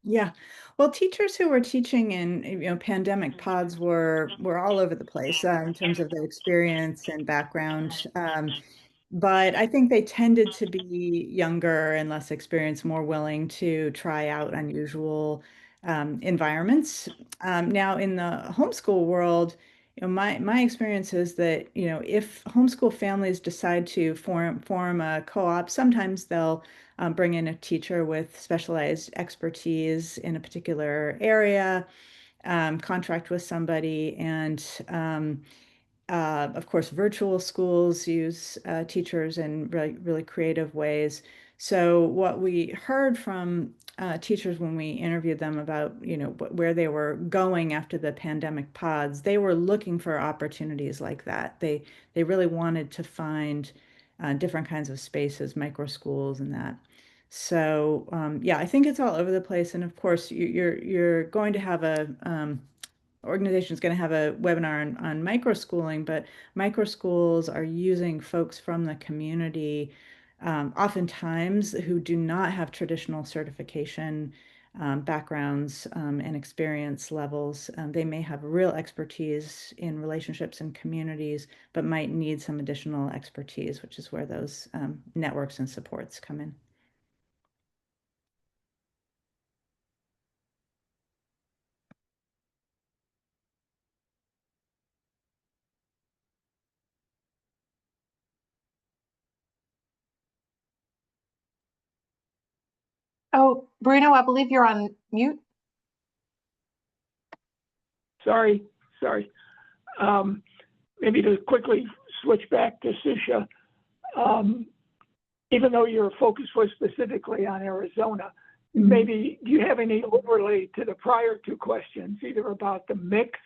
Yeah, well, teachers who were teaching in pandemic pods were all over the place in terms of their experience and background. But I think they tended to be younger and less experienced, more willing to try out unusual environments. Now, in the homeschool world, my experience is that, if homeschool families decide to form a co-op, sometimes they'll bring in a teacher with specialized expertise in a particular area, contract with somebody, and of course, virtual schools use teachers in really, really creative ways. So what we heard from teachers when we interviewed them about, where they were going after the pandemic pods, they were looking for opportunities like that. They really wanted to find different kinds of spaces, micro schools and that. So yeah, I think it's all over the place. And of course, you're going to have a organization is going to have a webinar on microschooling, but microschools are using folks from the community, oftentimes who do not have traditional certification backgrounds and experience levels. They may have real expertise in relationships and communities, but might need some additional expertise, which is where those networks and supports come in. Oh, Bruno, I believe you're on mute. Sorry. Maybe to quickly switch back to Susha, even though your focus was specifically on Arizona, maybe do you have any overlay to the prior two questions, either about the mix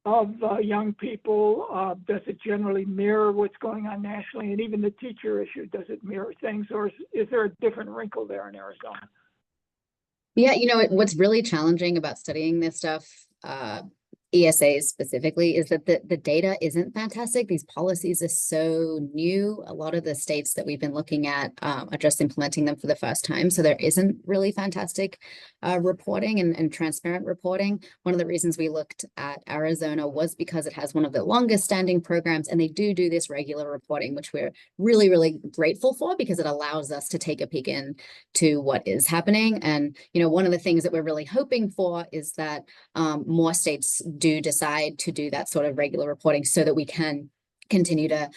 of young people? Does it generally mirror what's going on nationally? And even the teacher issue, does it mirror things, or is there a different wrinkle there in Arizona? Yeah, what's really challenging about studying this stuff, ESAs specifically, is that the data isn't fantastic. These policies are so new. A lot of the states that we've been looking at are just implementing them for the first time. So there isn't really fantastic reporting and transparent reporting. One of the reasons we looked at Arizona was because it has one of the longest standing programs, and they do this regular reporting, which we're really, really grateful for, because it allows us to take a peek into what is happening. And, one of the things that we're really hoping for is that more states do decide to do that sort of regular reporting, so that we can continue to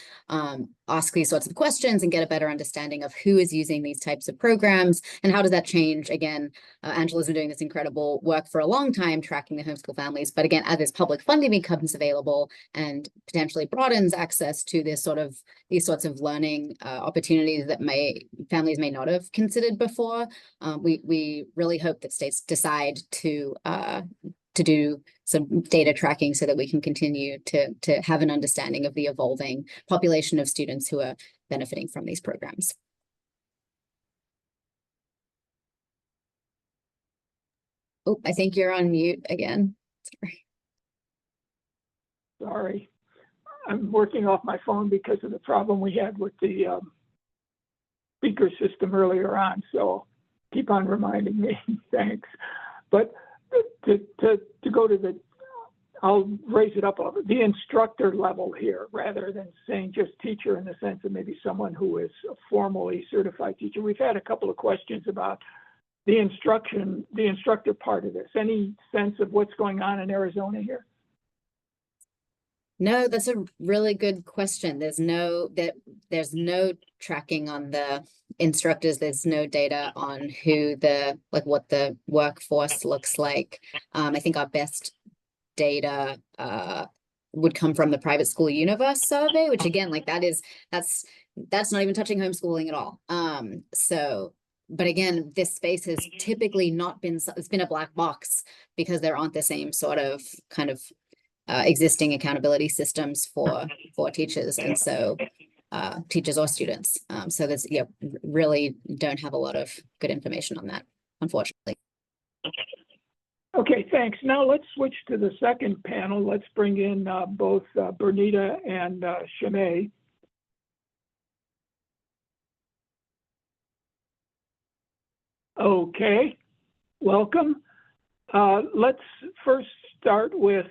ask these sorts of questions and get a better understanding of who is using these types of programs and how does that change. Again, Angela's been doing this incredible work for a long time, tracking the homeschool families. But again, as this public funding becomes available and potentially broadens access to these sorts of learning opportunities that families may not have considered before, we really hope that states decide to do some data tracking, so that we can continue to have an understanding of the evolving population of students who are benefiting from these programs. Oh, I think you're on mute again. Sorry. I'm working off my phone because of the problem we had with the speaker system earlier on. So keep on reminding me. Thanks. But to go to I'll raise it up, the instructor level here, rather than saying just teacher, in the sense of maybe someone who is a formally certified teacher. We've had a couple of questions about the instructor part of this. Any sense of what's going on in Arizona here? No, that's a really good question. There's no tracking on the instructors. There's no data on what the workforce looks like. I think our best data would come from the Private School Universe survey, which again, that's not even touching homeschooling at all. But again, this space has typically not been, it's been a black box, because there aren't the same sort of existing accountability systems for teachers, and so teachers or students. So there's, really don't have a lot of good information on that, unfortunately. Okay, thanks. Now let's switch to the second panel. Let's bring in both Bernita and Shimei. Okay, welcome. Let's first start with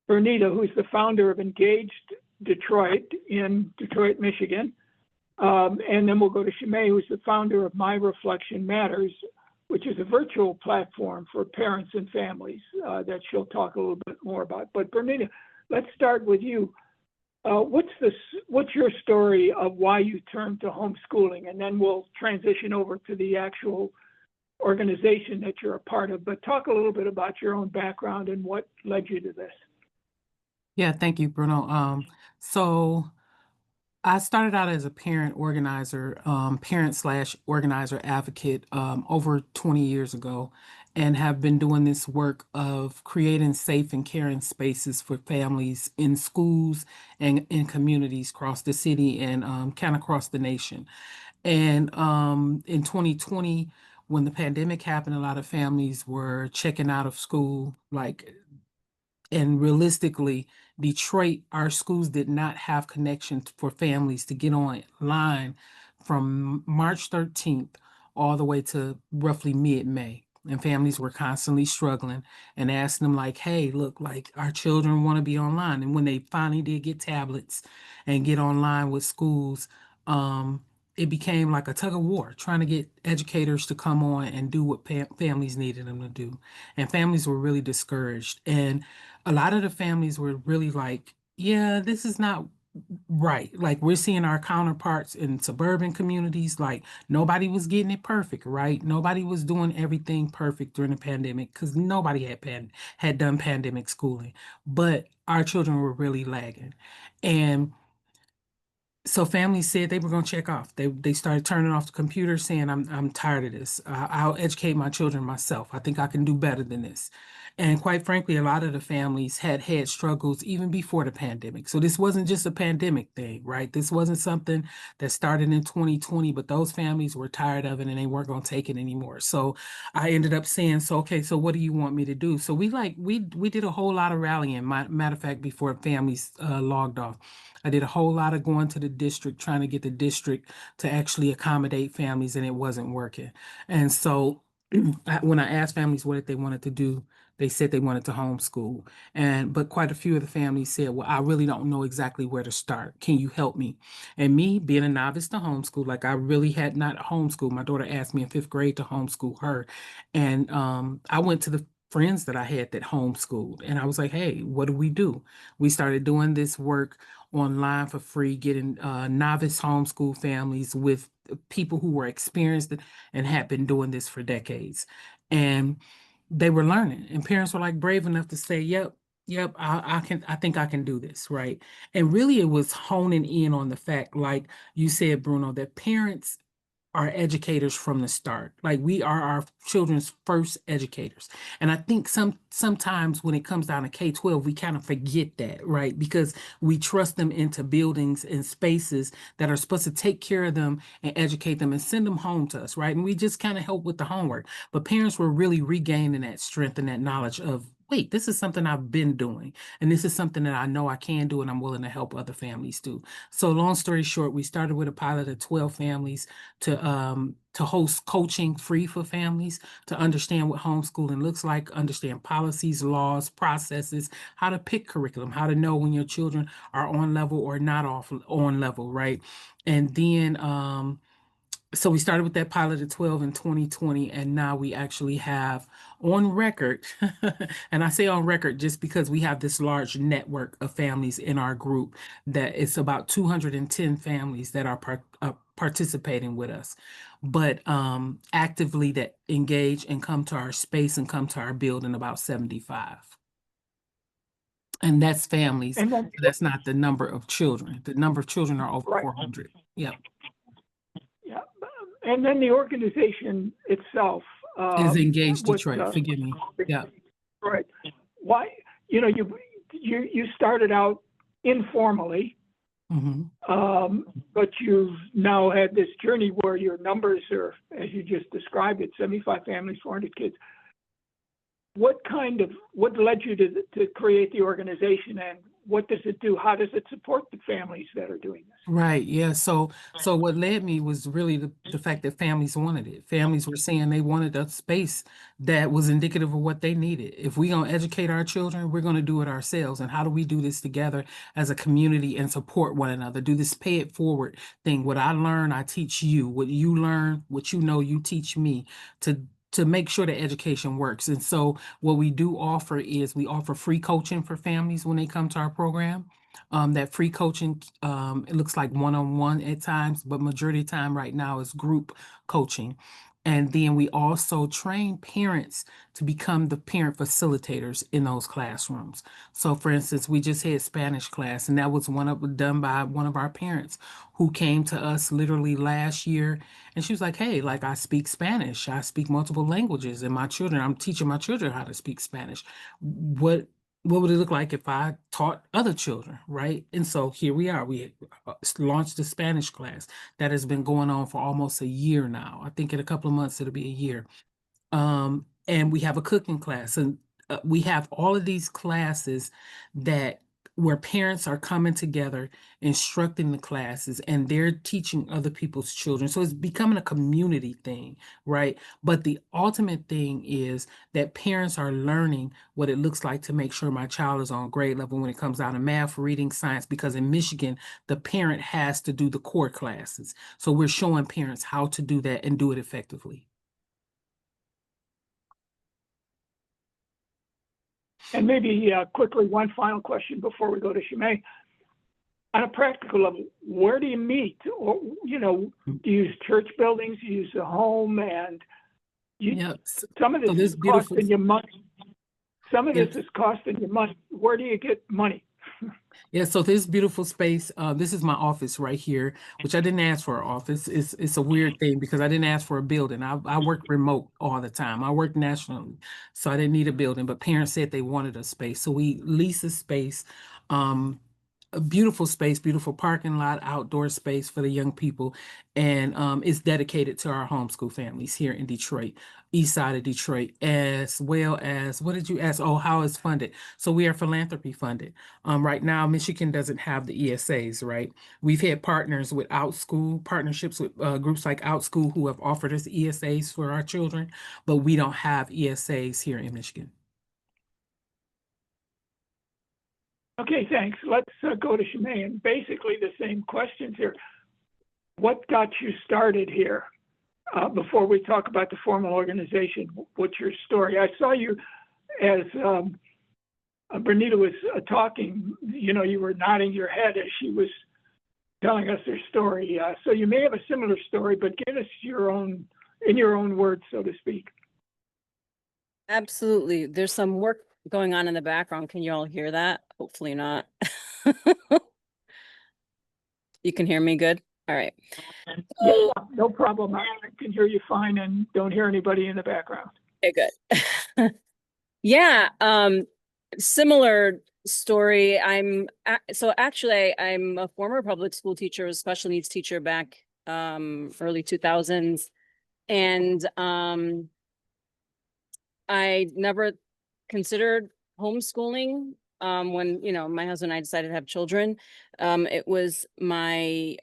Bernita, who's the founder of Engaged Detroit, in Detroit, Michigan. And then we'll go to Shimei, who's the founder of My Reflection Matters, which is a virtual platform for parents and families that she'll talk a little bit more about. But Bernita, let's start with you. What's your story of why you turned to homeschooling? And then we'll transition over to the actual organization that you're a part of. But talk a little bit about your own background and what led you to this. Yeah, thank you, Bruno. So I started out as a parent organizer, parent/organizer advocate over 20 years ago, and have been doing this work of creating safe and caring spaces for families in schools and in communities across the city and kind of across the nation. And in 2020, when the pandemic happened, a lot of families were checking out of school, and realistically, Detroit, our schools did not have connections for families to get online from March 13th all the way to roughly mid-May. And families were constantly struggling and asking them like, hey, look, like our children want to be online. And when they finally did get tablets and get online with schools, it became like a tug of war, trying to get educators to come on and do what families needed them to do. And families were really discouraged. And a lot of the families were really like, yeah, this is not right. Like we're seeing our counterparts in suburban communities, like nobody was getting it perfect, right? Nobody was doing everything perfect during the pandemic because nobody had done pandemic schooling, but our children were really lagging. And so families said they were going to check off. They started turning off the computer, saying, "I'm tired of this. I'll educate my children myself. I think I can do better than this." And quite frankly, a lot of the families had struggles even before the pandemic. So this wasn't just a pandemic thing, right? This wasn't something that started in 2020, but those families were tired of it and they weren't going to take it anymore. So I ended up saying, "So okay, so what do you want me to do?" So we did a whole lot of rallying. Matter of fact, before families logged off. I did a whole lot of going to the district, trying to get the district to actually accommodate families, and it wasn't working. And so when I asked families what they wanted to do, they said they wanted to homeschool. But quite a few of the families said, well, I really don't know exactly where to start. Can you help me? And me being a novice to homeschool, like I really had not homeschooled. My daughter asked me in 5th grade to homeschool her. And I went to the friends that I had that homeschooled. And I was like, hey, what do? We started doing this work online for free, getting novice homeschool families with people who were experienced and had been doing this for decades. And they were learning, and parents were like brave enough to say, yep, I think I can do this, right? And really it was honing in on the fact, like you said, Bruno, that parents are educators from the start. Like we are our children's first educators. And I think sometimes when it comes down to K-12, we kind of forget that, right? Because we trust them into buildings and spaces that are supposed to take care of them and educate them and send them home to us, right? And we just kind of help with the homework. But parents were really regaining that strength and that knowledge of, wait, this is something I've been doing. And this is something that I know I can do and I'm willing to help other families do. So long story short, we started with a pilot of 12 families to host coaching free for families, to understand what homeschooling looks like, understand policies, laws, processes, how to pick curriculum, how to know when your children are on level or not on level, right? And then so we started with that pilot of 12 in 2020, and now we actually have on record, and I say on record just because we have this large network of families in our group, that it's about 210 families that are participating with us, but actively that engage and come to our space and come to our building, about 75. And that's families. And then, That's not the number of children. The number of children are over 400. Yeah. Yeah. And then the organization itself Is Engage was, Detroit. Forgive me. Yeah. Right. Why, you started out informally, but you've now had this journey where your numbers are, as you just described it, 75 families, 400 kids. What led you to create the organization, and what does it do? How does it support the families that are doing this? Right. Yeah. So what led me was really the fact that families wanted it. Families were saying they wanted a space that was indicative of what they needed. If we're going to educate our children, we're going to do it ourselves. And how do we do this together as a community and support one another? Do this pay it forward thing. What I learn, I teach you. What you learn, what you know, you teach me to make sure that education works. And so what we do offer is we offer free coaching for families when they come to our program. That free coaching, it looks like one-on-one at times, but majority of the time right now is group coaching. And then we also train parents to become the parent facilitators in those classrooms. So for instance, we just had Spanish class, and that was done by one of our parents who came to us literally last year. And she was like, hey, like I speak Spanish, I speak multiple languages, and I'm teaching my children how to speak Spanish. What would it look like if I taught other children, right? And so here we are. We launched the Spanish class that has been going on for almost a year now. I think in a couple of months, it'll be a year. And we have a cooking class, and we have all of these classes where parents are coming together, instructing the classes, and they're teaching other people's children. So it's becoming a community thing, right? But the ultimate thing is that parents are learning what it looks like to make sure my child is on grade level when it comes out of math, reading, science, because in Michigan, the parent has to do the core classes. So we're showing parents how to do that and do it effectively. And maybe quickly, one final question before we go to Shimei. On a practical level, where do you meet? Or, do you use church buildings, you use a home, and some of this is costing you money. Some of this is costing you money. Where do you get money? Yeah, so this beautiful space, this is my office right here, which I didn't ask for an office. It's a weird thing because I didn't ask for a building. I work remote all the time. I work nationally, so I didn't need a building, but parents said they wanted a space. So we lease a space, a beautiful space, beautiful parking lot, outdoor space for the young people. And it's dedicated to our homeschool families here in Detroit, east side of Detroit, as well as, what did you ask? Oh, how it's funded. So we are philanthropy funded. Right now, Michigan doesn't have the ESAs, right? We've had partnerships with groups like OutSchool who have offered us ESAs for our children, but we don't have ESAs here in Michigan. Okay, thanks. Let's go to Shimei, and basically the same questions here. What got you started here? Before we talk about the formal organization, what's your story? I saw you as Bernita was talking, you were nodding your head as she was telling us her story. So you may have a similar story, but give us in your own words, so to speak. Absolutely. There's some work going on in the background. Can you all hear that? Hopefully not. You can hear me good? All right. Yeah, no problem. I can hear you fine and don't hear anybody in the background. Okay, good. Yeah, similar story. I'm a former public school teacher, a special needs teacher back early 2000s. And I never considered homeschooling when my husband and I decided to have children. It was my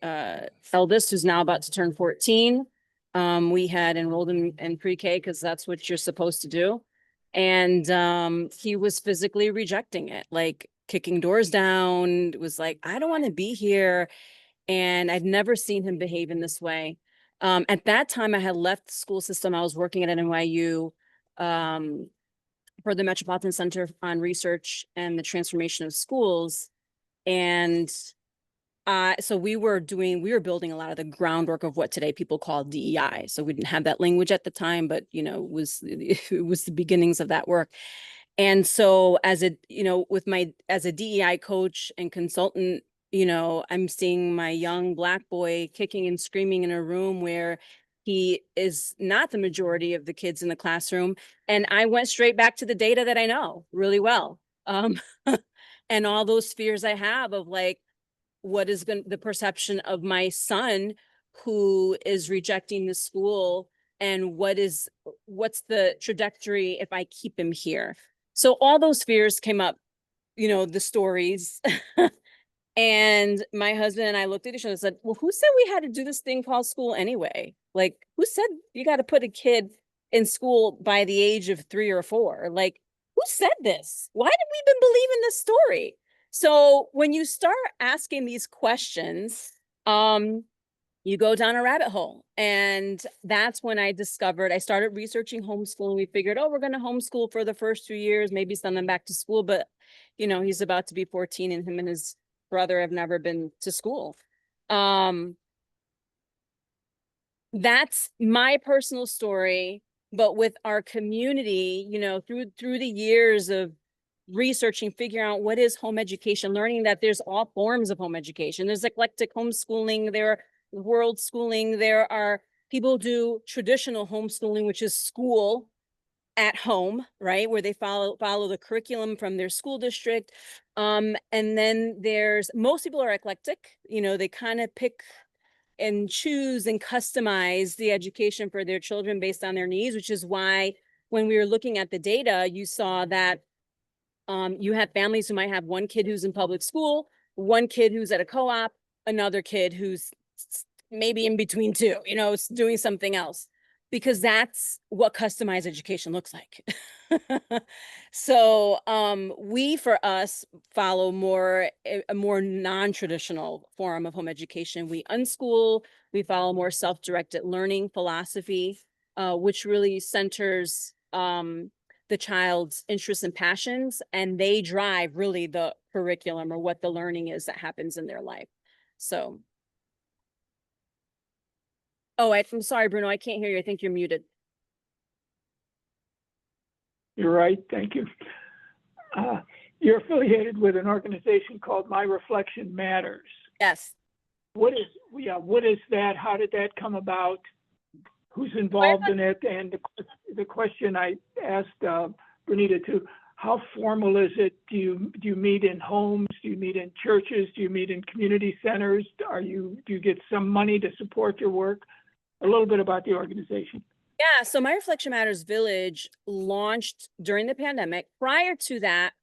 eldest, who's now about to turn 14. We had enrolled in pre-K because that's what you're supposed to do. And he was physically rejecting it, like kicking doors down. It was like, I don't want to be here. And I'd never seen him behave in this way. At that time, I had left the school system. I was working at NYU for the Metropolitan Center on Research and the Transformation of Schools. And so we were building a lot of the groundwork of what today people call DEI. So we didn't have that language at the time, but it was the beginnings of that work. And so as a DEI coach and consultant, I'm seeing my young Black boy kicking and screaming in a room where he is not the majority of the kids in the classroom. And I went straight back to the data that I know really well. And all those fears I have of like, what is the perception of my son who is rejecting the school, and what's the trajectory if I keep him here? So all those fears came up you know, the stories. And my husband and I looked at each other and said, well, who said we had to do this thing called school anyway? Like, who said you got to put a kid in school by the age of 3 or 4? Like, who said this? Why did we even believe in this story? So when you start asking these questions, you go down a rabbit hole. And that's when I started researching homeschooling. We figured, oh, we're going to homeschool for the first 2 years, maybe send them back to school. But, you know, he's about to be 14 and him and his brother have never been to school. That's my personal story. But with our community, you know, through the years of researching, figuring out what is home education, learning that there's all forms of home education. There's eclectic homeschooling, there are world schooling, there are people who do traditional homeschooling, which is school at home, right? Where they follow the curriculum from their school district. And then most people are eclectic, you know, they kind of pick and choose and customize the education for their children based on their needs, which is why when we were looking at the data, you saw that you have families who might have one kid who's in public school, one kid who's at a co-op, another kid who's maybe in between two, you know, doing something else, because that's what customized education looks like. So we, for us, follow a more non-traditional form of home education. We unschool, we follow more self-directed learning philosophy, which really centers the child's interests and passions, and they drive really the curriculum or what the learning is that happens in their life. So, oh, I'm sorry, Bruno, I can't hear you. I think you're muted. You're right. Thank you. You're affiliated with an organization called My Reflection Matters. Yes. What is that? How did that come about? Who's involved in it? And the question I asked Bernita too, how formal is it? Do you meet in homes? Do you meet in churches? Do you meet in community centers? Do you get some money to support your work? A little bit about the organization. Yeah, so My Reflection Matters Village launched during the pandemic. Prior to that,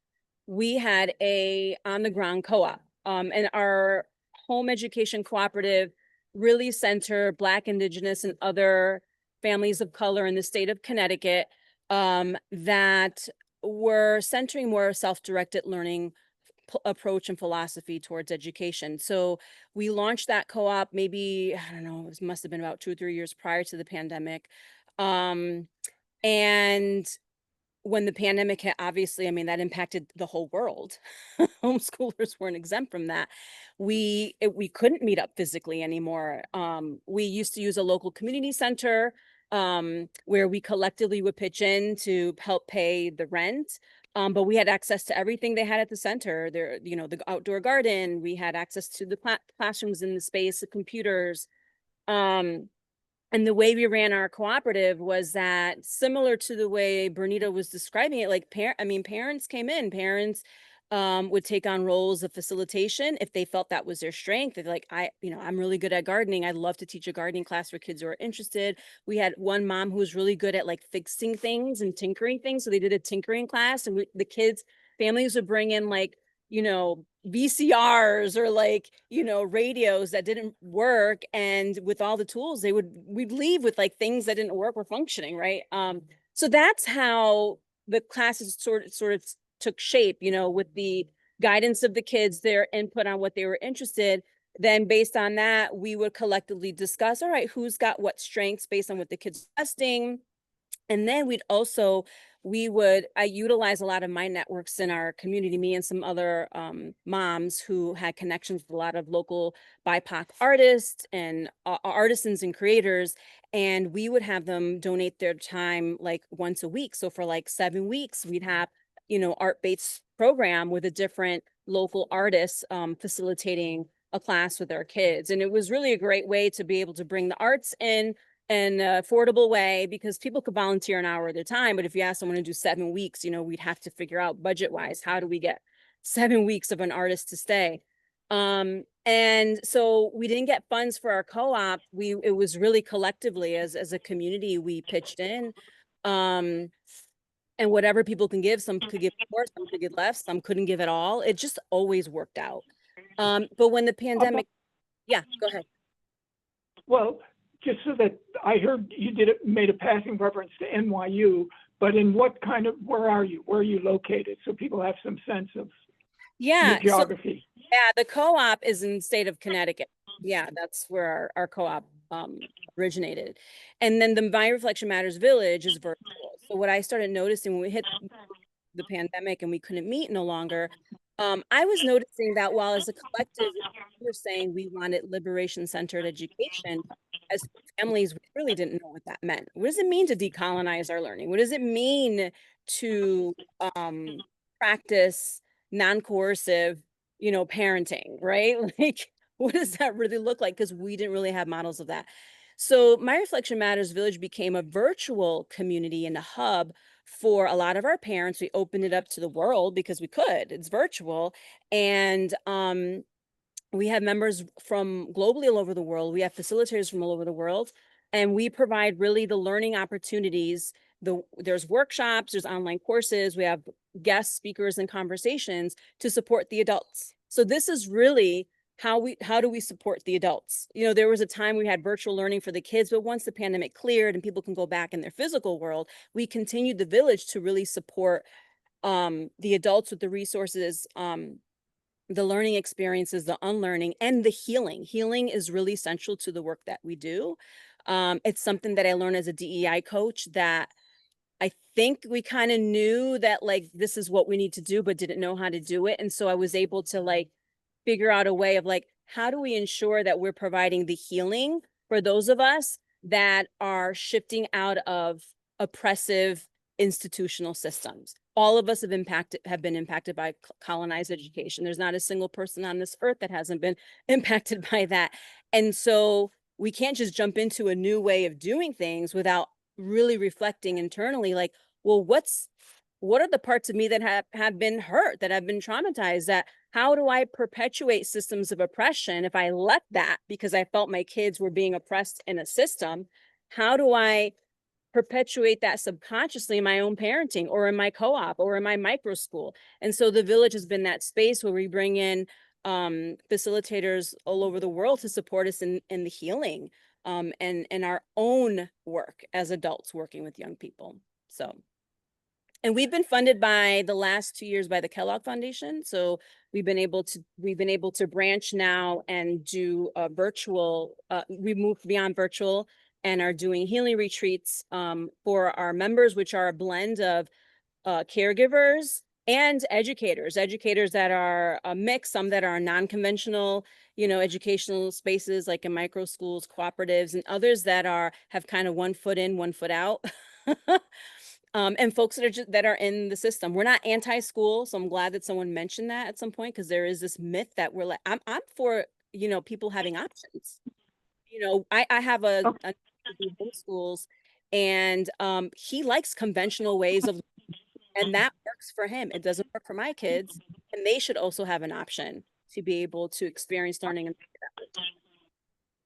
we had a on-the-ground co-op, and our home education cooperative really centered Black, Indigenous, and other families of color in the state of Connecticut that were centering more self-directed learning approach and philosophy towards education. So we launched that co-op maybe, I don't know, it must have been about 2 or 3 years prior to the pandemic. And when the pandemic hit, obviously, I mean, that impacted the whole world. Homeschoolers weren't exempt from that. We couldn't meet up physically anymore. We used to use a local community center where we collectively would pitch in to help pay the rent. But we had access to everything they had at the center. There, you know, the outdoor garden. We had access to the classrooms in the space, the computers. And the way we ran our cooperative was that, similar to the way Bernita was describing it, like parents came in, parents would take on roles of facilitation if they felt that was their strength. They're like, I'm really good at gardening. I'd love to teach a gardening class for kids who are interested. We had one mom who was really good at like fixing things and tinkering things. So they did a tinkering class, and families would bring in like, you know, VCRs or like, you know, radios that didn't work. And with all the tools, we'd leave with like things that didn't work or functioning, right? So that's how the classes sort of took shape, you know, with the guidance of the kids, their input on what they were interested. Then based on that, we would collectively discuss, all right, who's got what strengths based on what the kids are testing. And then I utilize a lot of my networks in our community, me and some other moms who had connections with a lot of local BIPOC artists and artisans and creators. And we would have them donate their time like once a week. So for like 7 weeks, we'd have, you know, art-based program with a different local artist facilitating a class with our kids. And it was really a great way to be able to bring the arts in an affordable way, because people could volunteer an hour at a time. But if you ask someone to do 7 weeks, you know, we'd have to figure out budget wise, how do we get 7 weeks of an artist to stay? And so we didn't get funds for our co-op. It was really collectively as a community, we pitched in. And whatever people can give, some could give more, some could give less, some couldn't give at all. It just always worked out. But when the pandemic, yeah, go ahead. Well, just so that I heard you made a passing reference to NYU, but in what kind of, where are you located? So people have some sense of Yeah, the geography. yeah, the co-op is in the state of Connecticut. Yeah, that's where our co-op originated. And then the My Reflection Matters Village is virtual. So what I started noticing when we hit the pandemic and we couldn't meet no longer, I was noticing that while as a collective, we were saying we wanted liberation-centered education, as families, we really didn't know what that meant. What does it mean to decolonize our learning? What does it mean to practice non-coercive, parenting, right? Like, what does that really look like? Because we didn't really have models of that. So My Reflection Matters Village became a virtual community and a hub for a lot of our parents. We opened it up to the world because we could. It's virtual. And we have members from globally all over the world. We have facilitators from all over the world. And we provide really the learning opportunities. There's workshops, there's online courses, we have guest speakers and conversations to support the adults. So this is really how do we support the adults? There was a time we had virtual learning for the kids, but once the pandemic cleared and people can go back in their physical world, we continued the village to really support the adults with the resources, the learning experiences, the unlearning, and the healing. Healing is really central to the work that we do. It's something that I learned as a DEI coach, that I think we kind of knew that like this is what we need to do, but didn't know how to do it. And so I was able to like figure out a way of like, how do we ensure that we're providing the healing for those of us that are shifting out of oppressive institutional systems? All of us have been impacted by colonized education. There's not a single person on this earth that hasn't been impacted by that. And so we can't just jump into a new way of doing things without really reflecting internally, like, well, what are the parts of me that have been hurt, that have been traumatized, that how do I perpetuate systems of oppression if I let that because I felt my kids were being oppressed in a system? How do I perpetuate that subconsciously in my own parenting or in my co-op or in my micro school? And so the village has been that space where we bring in facilitators all over the world to support us in the healing and our own work as adults working with young people. So, and we've been funded by the last 2 years by the Kellogg Foundation. So we've been able to branch now and do a virtual, we moved beyond virtual and are doing healing retreats for our members, which are a blend of caregivers and educators that are a mix, some that are non-conventional, educational spaces like in micro schools, cooperatives, and others that have kind of 1 foot in, 1 foot out. And folks that are in the system. We're not anti-school, so I'm glad that someone mentioned that at some point, because there is this myth that we're like, I'm for people having options. I have a homeschools, and he likes conventional ways of, and that works for him. It doesn't work for my kids, and they should also have an option to be able to experience learning.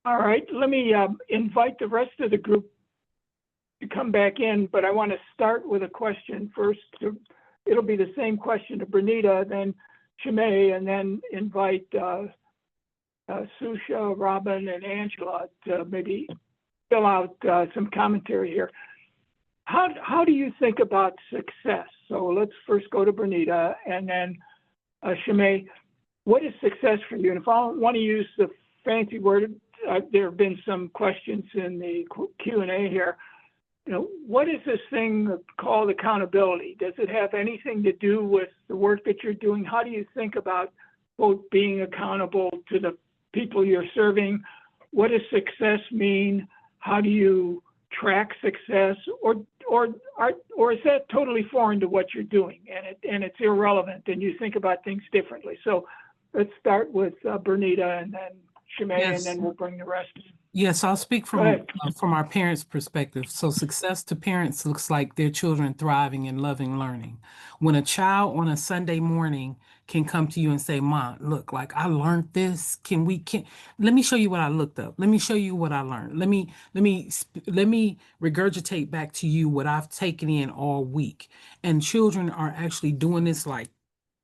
All right, let me invite the rest of the group to come back in, but I want to start with a question first. It'll be the same question to Bernita, then Shimei, and then invite Susha, Robin, and Angela to maybe fill out some commentary here. How do you think about success? So let's first go to Bernita, and then Shimei. What is success for you? And if I want to use the fancy word, there have been some questions in the Q&A here. What is this thing called accountability? Does it have anything to do with the work that you're doing? How do you think about both being accountable to the people you're serving? What does success mean? How do you track success? Or is that totally foreign to what you're doing and it's irrelevant and you think about things differently? So let's start with Bernita and then Shimei, Yes. and then we'll bring the rest in. Yes, I'll speak Go ahead. from our parents' perspective. So success to parents looks like their children thriving and loving learning. When a child on a Sunday morning can come to you and say, "Mom, look, like I learned this. Can let me show you what I looked up. Let me show you what I learned. Let me regurgitate back to you what I've taken in all week." And children are actually doing this like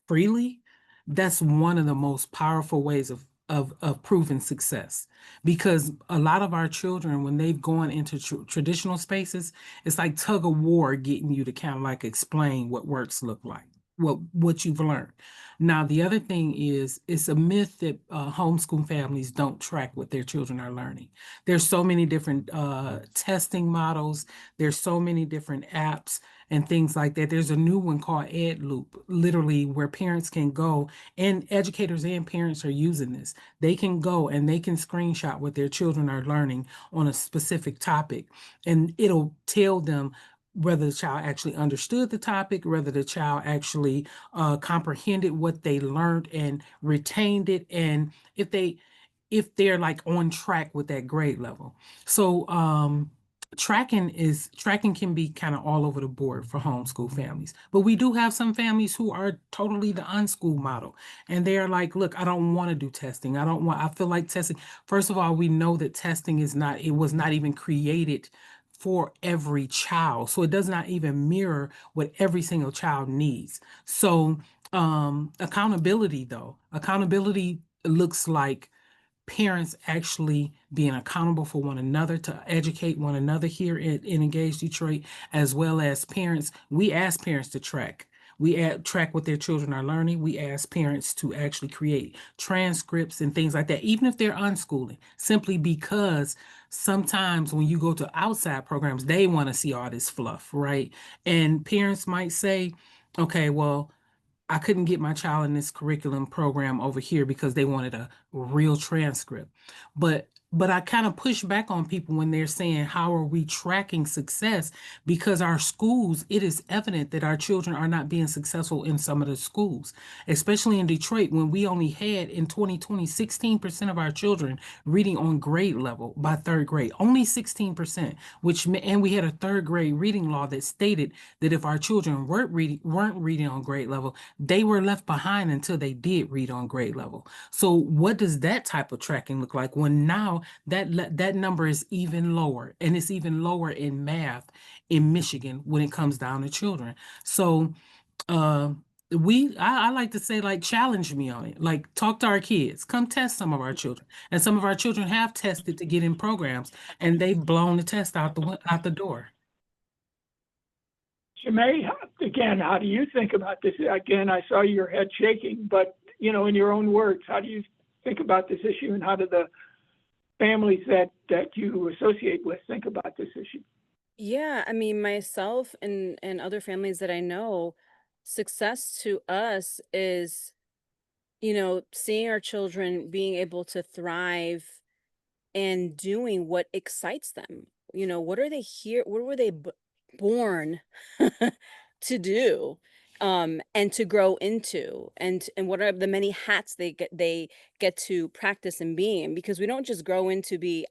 freely. That's one of the most powerful ways of proving success, because a lot of our children, when they've gone into traditional spaces, it's like tug of war getting you to kind of like explain what works look like, what you've learned. Now the other thing is, it's a myth that homeschool families don't track what their children are learning. There's so many different testing models, there's so many different apps and things like that. There's a new one called Ed Loop, literally, where parents can go, and educators and parents are using this. They can go and they can screenshot what their children are learning on a specific topic, and it'll tell them whether the child actually understood the topic, whether the child actually comprehended what they learned and retained it, and if they're like on track with that grade level. So tracking can be kind of all over the board for homeschool families, but we do have some families who are totally the unschool model, and they are like, look, I don't want to do testing. I feel like testing. First of all, we know that testing it was not even created for every child, so it does not even mirror what every single child needs. So accountability looks like parents actually being accountable for one another, to educate one another here in Engage Detroit, as well as parents. We ask parents to track. Track what their children are learning. We ask parents to actually create transcripts and things like that, even if they're unschooling, simply because sometimes when you go to outside programs, they want to see all this fluff, right? And parents might say, okay, well, I couldn't get my child in this curriculum program over here because they wanted a real transcript. But I kind of push back on people when they're saying, how are we tracking success? Because our schools, it is evident that our children are not being successful in some of the schools, especially in Detroit, when we only had in 2020, 16% of our children reading on grade level by third grade, only 16%, and we had a third grade reading law that stated that if our children weren't reading on grade level, they were left behind until they did read on grade level. So what does that type of tracking look like when now that number is even lower, and it's even lower in math in Michigan when it comes down to children? So I like to say, like, challenge me on it. Like, talk to our kids, come test some of our children. And some of our children have tested to get in programs, and they've blown the test out the door. Shimei, again, how do you think about this? Again, I saw your head shaking, but in your own words, how do you think about this issue, and how do the families that you associate with think about this issue? Yeah, I mean, myself and other families that I know, success to us is, seeing our children being able to thrive and doing what excites them. What are they here? What were they born to do, and to grow into, and what are the many hats they get to practice and being? Because we don't just grow into be,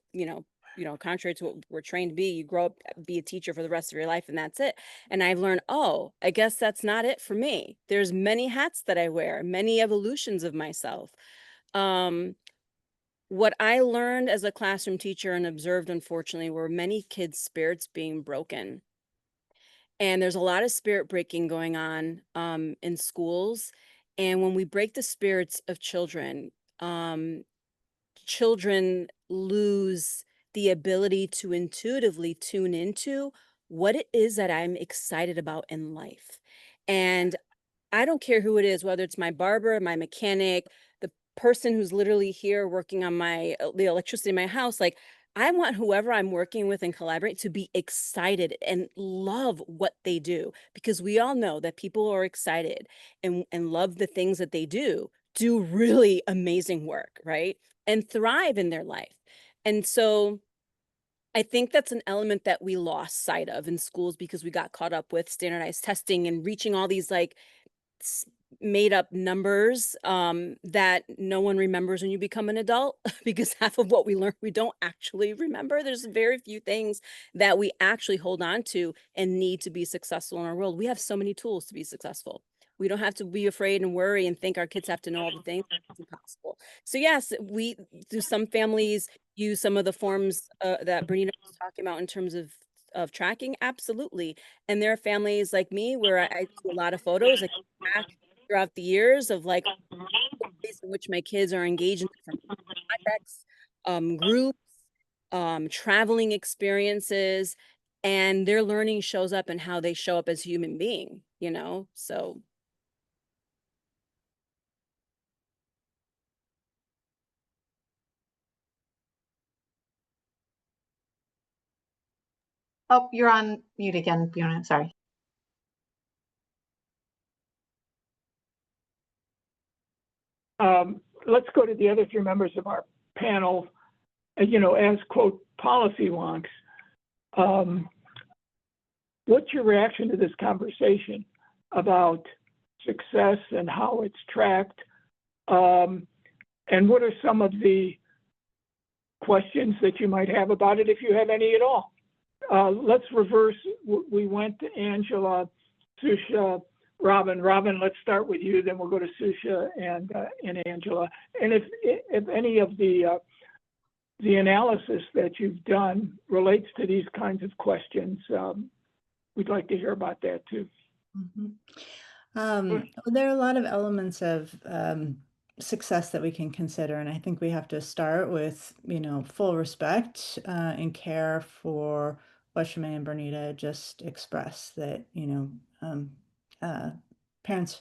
contrary to what we're trained to be, you grow up, be a teacher for the rest of your life, and that's it. And I've learned, oh, I guess that's not it for me. There's many hats that I wear, many evolutions of myself. What I learned as a classroom teacher and observed, unfortunately, were many kids' spirits being broken. And there's a lot of spirit breaking going on in schools. And when we break the spirits of children, um, children lose the ability to intuitively tune into what it is that I'm excited about in life. And I don't care who it is, whether it's my barber, my mechanic, the person who's literally here working on the electricity in my house. Like, I want whoever I'm working with and collaborate to be excited and love what they do, because we all know that people who are excited and love the things that they do really amazing work, right? And thrive in their life. And so I think that's an element that we lost sight of in schools because we got caught up with standardized testing and reaching all these like made up numbers that no one remembers when you become an adult because half of what we learn we don't actually remember. There's very few things that we actually hold on to and need to be successful in our world. We have so many tools to be successful. We don't have to be afraid and worry and think our kids have to know all the things. It's impossible. So yes, we do. Some families use some of the forms that Bernita was talking about in terms of tracking. Absolutely. And there are families like me where I do a lot of photos. I keep track throughout the years of like ways in which my kids are engaged in different projects, groups, traveling experiences, and their learning shows up in how they show up as human being, you know? So Oh, you're on mute again, Fiona. Sorry. Let's go to the other three members of our panel, you know, as quote policy wonks. What's your reaction to this conversation about success and how it's tracked? And what are some of the questions that you might have about it, if you have any at all? Let's reverse. We went to Angela, Susha, Robin. Robin, let's start with you, then we'll go to Susha and Angela. And if any of the analysis that you've done relates to these kinds of questions, we'd like to hear about that too. There are a lot of elements of success that we can consider, and I think we have to start with, you know, full respect and care for what Shemay and Bernita just expressed, that, you know, parents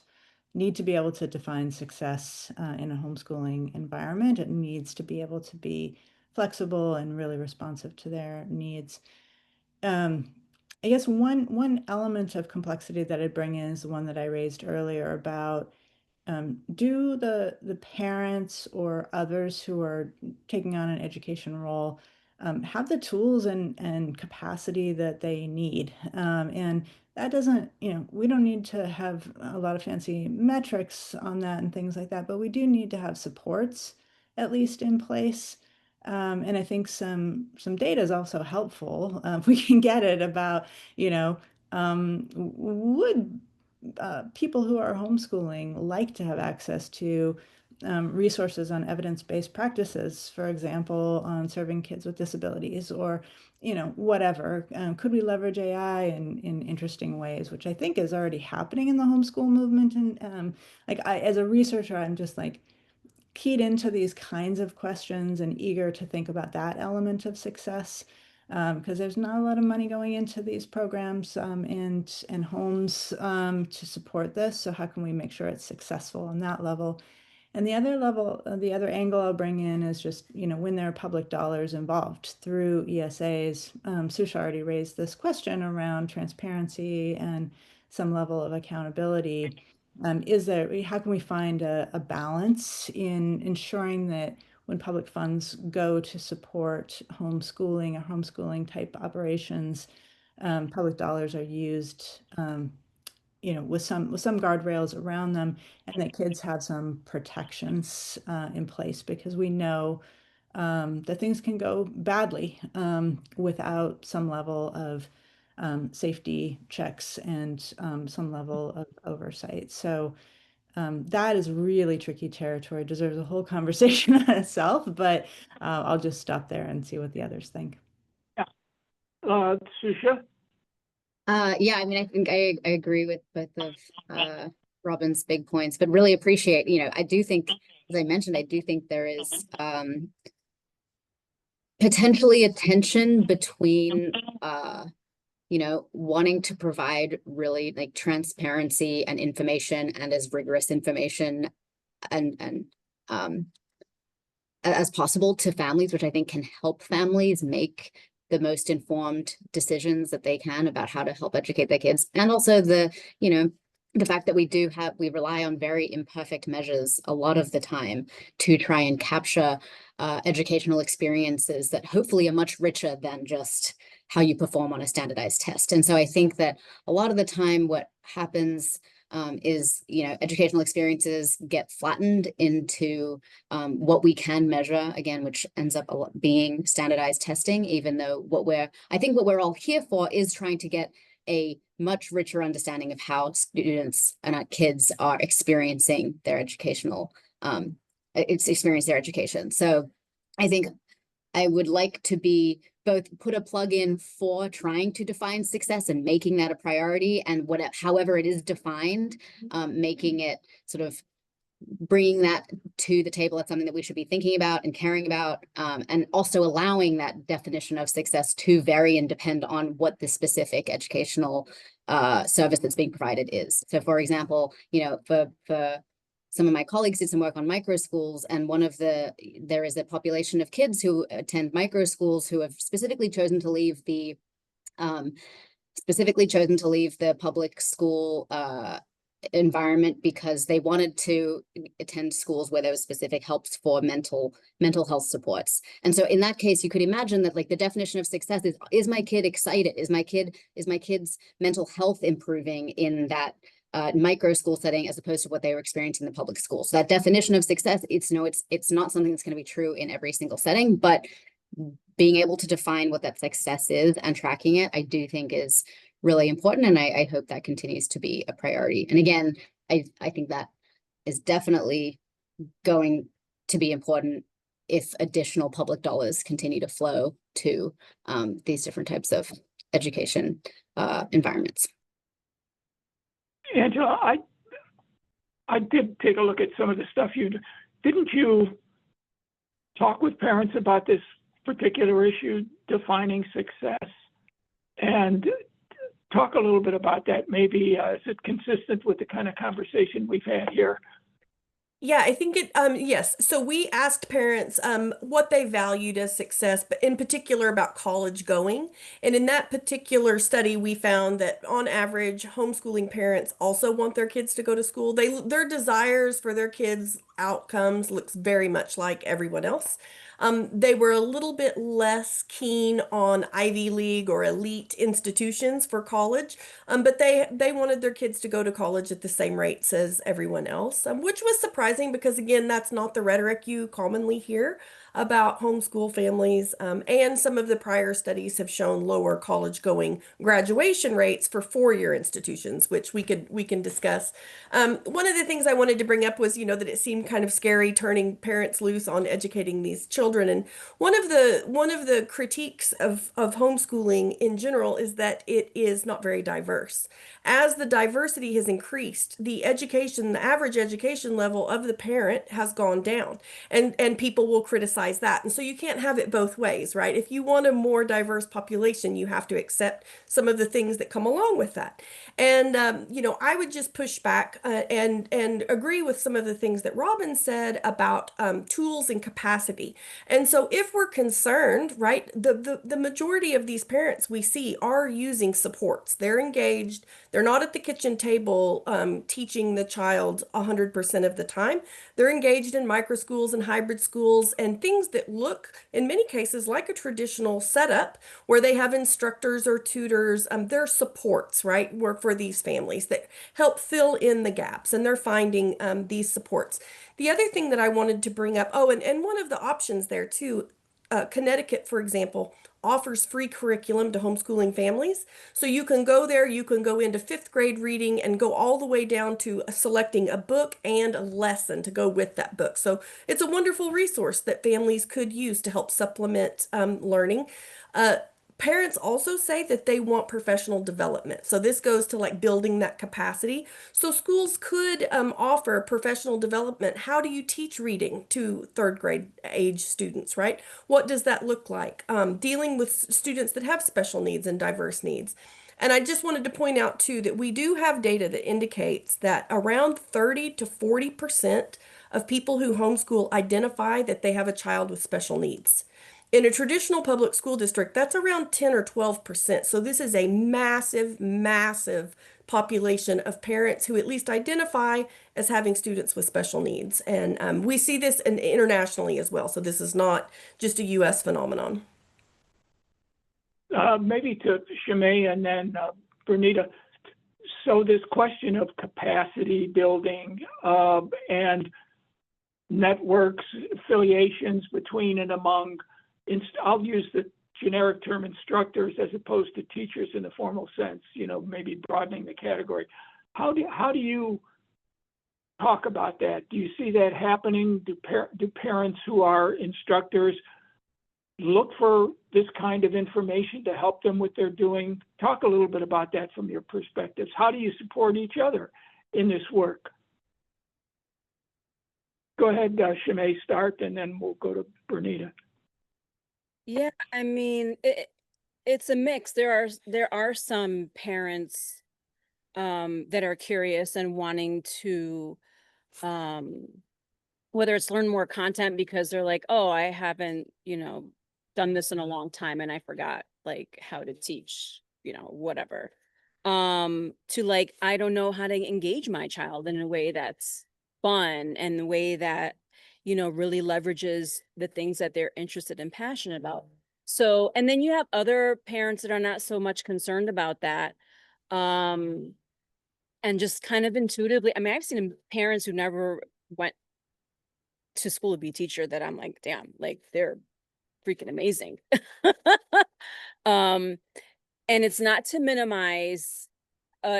need to be able to define success in a homeschooling environment. It needs to be able to be flexible and really responsive to their needs. I guess one element of complexity that I'd bring in is the one that I raised earlier about do the parents or others who are taking on an education role have the tools and capacity that they need? And that doesn't, you know, we don't need to have a lot of fancy metrics on that and things like that, but we do need to have supports at least in place. And I think some data is also helpful. If we can get it about, you know, would people who are homeschooling like to have access to resources on evidence-based practices, for example, on serving kids with disabilities, or, you know, whatever. Could we leverage AI in interesting ways, which I think is already happening in the homeschool movement? And as a researcher, I'm just like keyed into these kinds of questions and eager to think about that element of success, because there's not a lot of money going into these programs and homes to support this. So how can we make sure it's successful on that level? And the other level, the other angle I'll bring in is just, you know, when there are public dollars involved through ESAs. Susha already raised this question around transparency and some level of accountability. How can we find a balance in ensuring that when public funds go to support homeschooling or homeschooling type operations, public dollars are used, you know, with some guardrails around them, and that kids have some protections in place, because we know that things can go badly without some level of safety checks and some level of oversight. So that is really tricky territory, deserves a whole conversation on itself, but I'll just stop there and see what the others think. Yeah. Susha? Yeah, I mean, I think I agree with both of Robin's big points, but really appreciate, you know, I do think, as I mentioned, I do think there is potentially a tension between you know, wanting to provide really like transparency and information, and as rigorous information and as possible to families, which I think can help families make the most informed decisions that they can about how to help educate their kids. And also the, you know, the fact that we rely on very imperfect measures a lot of the time to try and capture educational experiences that hopefully are much richer than just how you perform on a standardized test. And so I think that a lot of the time what happens is, educational experiences get flattened into what we can measure, again, which ends up being standardized testing, even though I think what we're all here for is trying to get a much richer understanding of how students and our kids are experiencing their educational, experience their education. So I think I would like to be both put a plug in for trying to define success and making that a priority, and however it is defined, making it sort of bringing that to the table as something that we should be thinking about and caring about, and also allowing that definition of success to vary and depend on what the educational service that's being provided is. So for example, for some of my colleagues did some work on micro schools, and there is a population of kids who attend micro schools who have specifically chosen to leave the public school environment because they wanted to attend schools where there was specific helps for mental health supports. And so in that case, you could imagine that like the definition of success is my kid excited? Is my kid's mental health improving in that micro school setting as opposed to what they were experiencing in the public school? So that definition of success, it's not something that's going to be true in every single setting, but being able to define what that success is and tracking it, I do think is really important. And I hope that continues to be a priority. And again, I think that is definitely going to be important if additional public dollars continue to flow to these different types of education environments. Angela, I did take a look at some of the stuff didn't you talk with parents about this particular issue, defining success, and talk a little bit about that? Maybe is it consistent with the kind of conversation we've had here? Yeah, I think yes. So we asked parents what they valued as success, but in particular about college going. And in that particular study, we found that on average, homeschooling parents also want their kids to go to school. Their desires for their kids' outcomes looks very much like everyone else. They were a little bit less keen on Ivy League or elite institutions for college, but they wanted their kids to go to college at the same rates as everyone else, which was surprising because, again, that's not the rhetoric you commonly hear about homeschool families. And some of the prior studies have shown lower college-going graduation rates for four-year institutions, which we can discuss. One of the things I wanted to bring up was, that it seemed kind of scary turning parents loose on educating these children. And one of the critiques of homeschooling in general is that it is not very diverse. As the diversity has increased, the average education level of the parent has gone down, and people will criticize that. And so you can't have it both ways, right? If you want a more diverse population, you have to accept some of the things that come along with that. And I would just push back and agree with some of the things that Robin said about tools and capacity. And so if we're concerned, right, the majority of these parents we see are using supports. They're engaged. They're not at the kitchen table teaching the child 100% of the time. They're engaged in micro schools and hybrid schools and things that look, in many cases, like a traditional setup where they have instructors or tutors. They're supports, right, work for these families that help fill in the gaps, and they're finding these supports. The other thing that I wanted to bring up, and one of the options there too, Connecticut, for example, offers free curriculum to homeschooling families. So you can go there, you can go into fifth grade reading and go all the way down to selecting a book and a lesson to go with that book. So it's a wonderful resource that families could use to help supplement learning. Parents also say that they want professional development. So this goes to like building that capacity. So schools could offer professional development. How do you teach reading to third grade age students, right? What does that look like? Dealing with students that have special needs and diverse needs. And I just wanted to point out too that we do have data that indicates that around 30 to 40% of people who homeschool identify that they have a child with special needs. In a traditional public school district, that's around 10 or 12%. So this is a massive, massive population of parents who at least identify as having students with special needs. And we see this internationally as well. So this is not just a U.S. phenomenon. Maybe to Shimei and then Bernita. So this question of capacity building and networks, affiliations between and among, I'll use the generic term instructors as opposed to teachers in the formal sense, you know, maybe broadening the category. How do you talk about that? Do you see that happening? Do parents who are instructors look for this kind of information to help them with their doing? Talk a little bit about that from your perspectives. How do you support each other in this work? Go ahead, Shimei, start, and then we'll go to Bernita. Yeah, I mean, it's a mix. There are some parents that are curious and wanting to whether it's learn more content because they're like, oh, I haven't, you know, done this in a long time and I forgot like how to teach, you know, whatever. To like, I don't know how to engage my child in a way that's fun and the way that, you know, really leverages the things that they're interested and passionate about. So, and then you have other parents that are not so much concerned about that. And just kind of intuitively, I mean, I've seen parents who never went to school to be a teacher that I'm like, damn, like they're freaking amazing. And it's not to minimize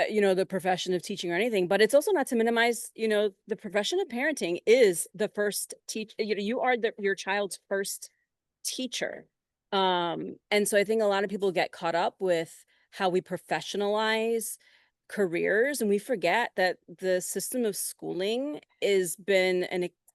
you know, the profession of teaching or anything, but it's also not to minimize, you know, the profession of parenting is the first you know, you are your child's first teacher. And so I think a lot of people get caught up with how we professionalize careers and we forget that the system of schooling has been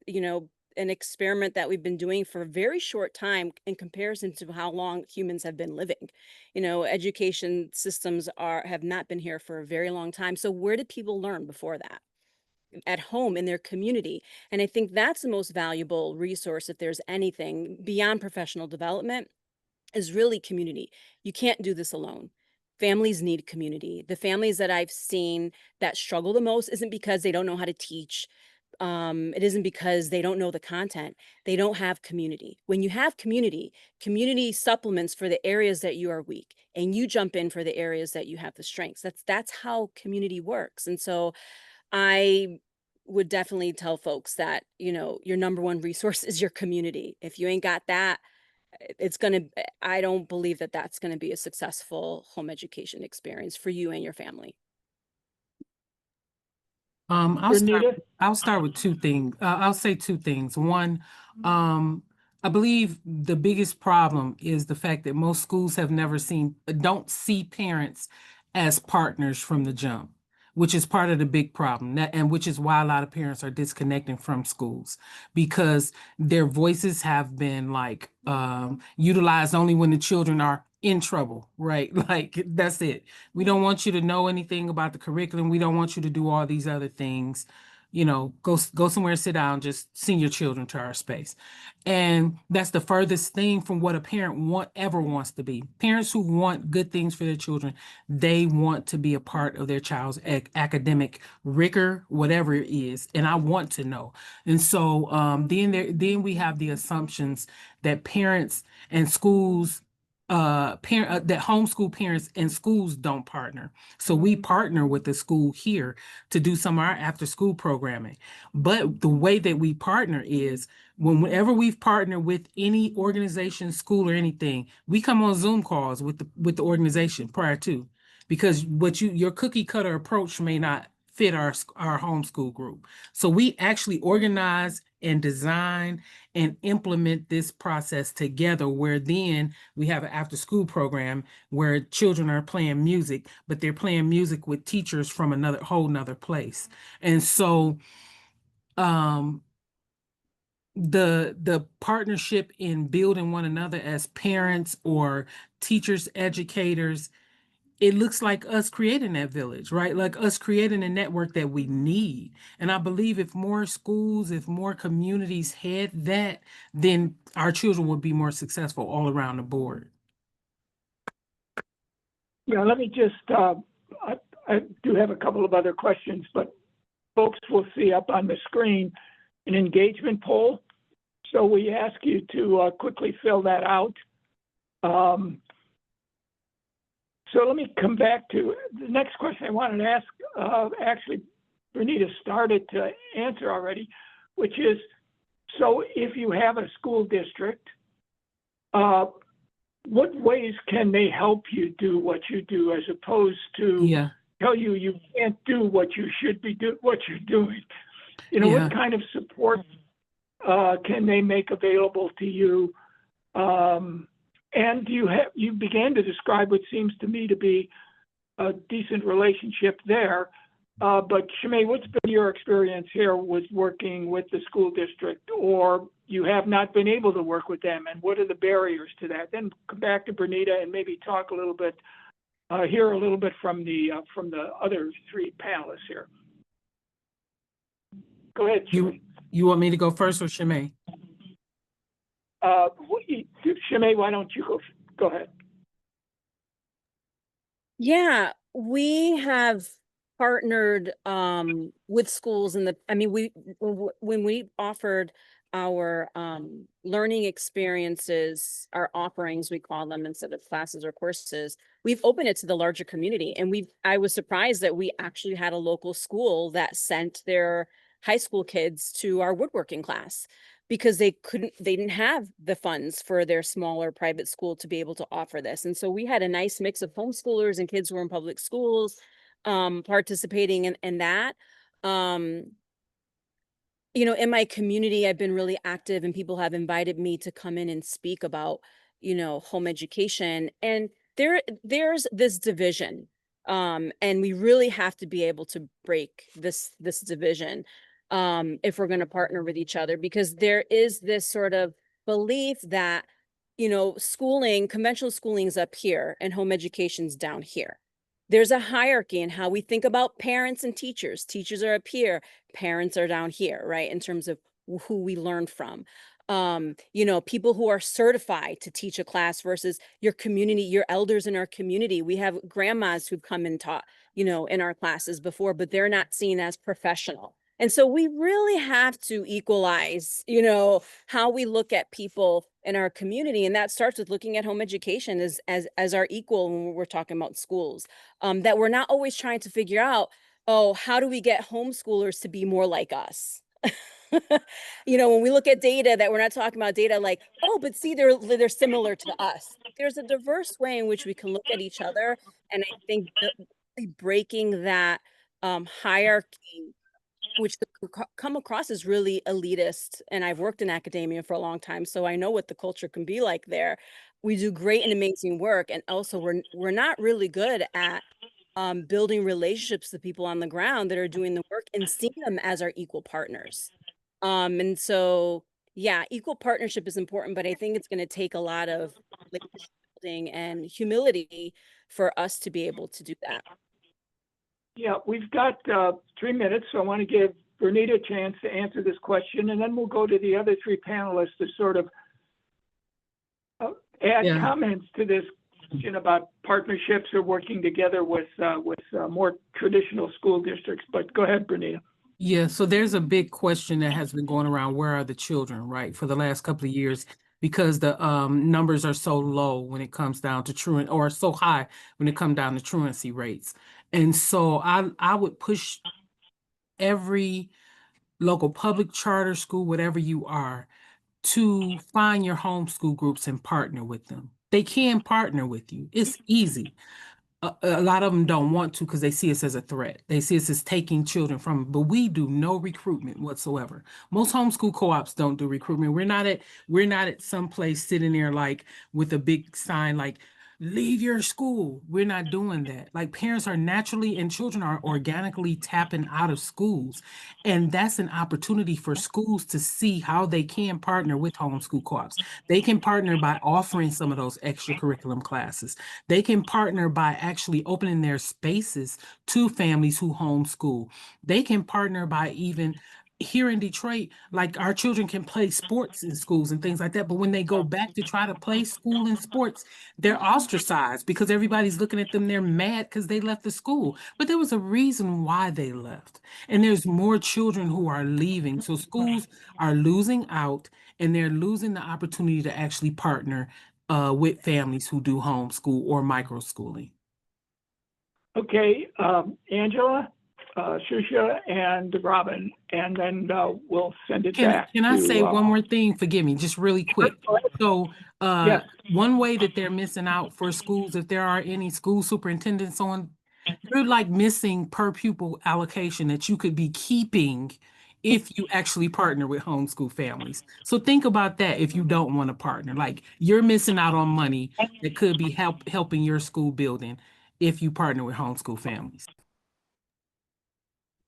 you know, an experiment that we've been doing for a very short time in comparison to how long humans have been living. You know, education systems have not been here for a very long time. So where did people learn before that? At home in their community. And I think that's the most valuable resource, if there's anything beyond professional development, is really community. You can't do this alone. Families need community. The families that I've seen that struggle the most isn't because they don't know how to teach. It isn't because they don't know the content. They don't have community. When you have community, community supplements for the areas that you are weak, and you jump in for the areas that you have the strengths. That's how community works. And so I would definitely tell folks that, you know, your number one resource is your community. If you ain't got that, I don't believe that that's going to be a successful home education experience for you and your family. I'll start with two things. I'll say two things. One, I believe the biggest problem is the fact that most schools don't see parents as partners from the jump, which is part of the big problem. And which is why a lot of parents are disconnecting from schools, because their voices have been like utilized only when the children are in trouble, right? Like that's it. We don't want you to know anything about the curriculum. We don't want you to do all these other things. You know, go somewhere, sit down, just send your children to our space. And that's the furthest thing from what a parent ever wants to be. Parents who want good things for their children, they want to be a part of their child's academic rigor, whatever it is. And I want to know. And so then we have the assumptions that parents and schools that homeschool parents and schools don't partner. So we partner with the school here to do some of our after school programming. But the way that we partner is whenever we've partnered with any organization, school or anything, we come on Zoom calls with the organization prior to, because your cookie cutter approach may not fit our homeschool group. So we actually organize and design and implement this process together, where then we have an after school program where children are playing music, but they're playing music with teachers from another whole nother place. And so the partnership in building one another as parents or teachers, educators, it looks like us creating that village, right? Like us creating a network that we need. And I believe if more schools, if more communities had that, then our children would be more successful all around the board. Yeah, let me just, I do have a couple of other questions, but folks will see up on the screen an engagement poll. So we ask you to quickly fill that out. So let me come back to the next question I wanted to ask. Actually, Bernita started to answer already, which is, so if you have a school district, what ways can they help you do what you do, as opposed to tell you you can't do what you should be what you're doing? You know, what kind of support can they make available to you? And you began to describe what seems to me to be a decent relationship there. But Shimei, what's been your experience here with working with the school district, or you have not been able to work with them, and what are the barriers to that? Then come back to Bernita and maybe talk a little bit, hear a little bit from the other three panelists here. Go ahead, Shimei. You want me to go first or Shimei? Shimei, why don't you go ahead? Yeah, we have partnered with schools in when we offered our learning experiences, our offerings, we call them, instead of classes or courses, we've opened it to the larger community. And I was surprised that we actually had a local school that sent their high school kids to our woodworking class, because they didn't have the funds for their smaller private school to be able to offer this. And so we had a nice mix of homeschoolers and kids who were in public schools participating in that. You know, in my community, I've been really active, and people have invited me to come in and speak about, you know, home education. And there's this division. And we really have to be able to break this division if we're going to partner with each other, because there is this sort of belief that, you know, conventional schooling is up here and home education's down here. There's a hierarchy in how we think about parents and teachers. Teachers are up here, parents are down here, right? In terms of who we learn from. You know, people who are certified to teach a class versus your community, your elders in our community. We have grandmas who've come and taught, you know, in our classes before, but they're not seen as professional. And so we really have to equalize, you know, how we look at people in our community. And that starts with looking at home education as our equal when we're talking about schools. That we're not always trying to figure out, oh, how do we get homeschoolers to be more like us? You know, when we look at data, that we're not talking about data like, oh, but see, they're similar to us. There's a diverse way in which we can look at each other. And I think breaking that hierarchy, which come across as really elitist. And I've worked in academia for a long time, so I know what the culture can be like there. We do great and amazing work. And also we're not really good at building relationships with people on the ground that are doing the work and seeing them as our equal partners. And so, yeah, equal partnership is important, but I think it's going to take a lot of relationship building and humility for us to be able to do that. Yeah, we've got 3 minutes, so I want to give Bernita a chance to answer this question, and then we'll go to the other three panelists to sort of add comments to this question about partnerships or working together with more traditional school districts. But go ahead, Bernita. Yeah, so there's a big question that has been going around, where are the children, right, for the last couple of years, because the numbers are so low when it comes down to truant, or so high when it comes down to truancy rates. And so I would push every local public charter school, whatever you are, to find your homeschool groups and partner with them. They can partner with you. It's easy. A lot of them don't want to because they see us as a threat. They see us as taking children from them, but we do no recruitment whatsoever. Most homeschool co-ops don't do recruitment. We're not at some place sitting there like with a big sign like, leave your school. We're not doing that. Like, parents are naturally and children are organically tapping out of schools. And that's an opportunity for schools to see how they can partner with homeschool co-ops. They can partner by offering some of those extracurriculum classes. They can partner by actually opening their spaces to families who homeschool. They can partner by even here in Detroit, like, our children can play sports in schools and things like that. But when they go back to try to play school and sports, they're ostracized because everybody's looking at them. They're mad because they left the school. But there was a reason why they left. And there's more children who are leaving. So schools are losing out, and they're losing the opportunity to actually partner with families who do homeschool or microschooling. Okay, Angela, Shusha, and Robin, and then we'll send it back Can I to, say one more thing? Forgive me, just really quick. So, Yes. one way that they're missing out for schools, if there are any school superintendents on, you're like missing per pupil allocation that you could be keeping if you actually partner with homeschool families. So think about that if you don't want to partner. Like you're missing out on money that could be helping your school building if you partner with homeschool families.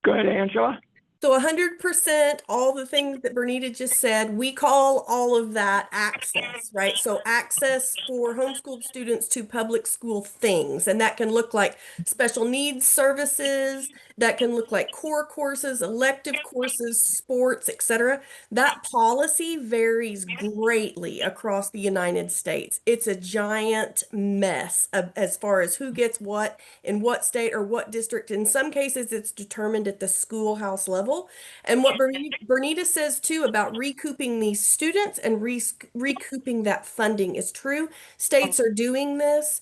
Go ahead, Angela. So 100%, all the things that Bernita just said, we call all of that access, right? So access for homeschooled students to public school things. And that can look like special needs services, that can look like core courses, elective courses, sports, etc. That policy varies greatly across the United States. It's a giant mess as far as who gets what in what state or what district. In some cases, it's determined at the schoolhouse level. And what Bernita says too about recouping these students and recouping that funding is true. States are doing this.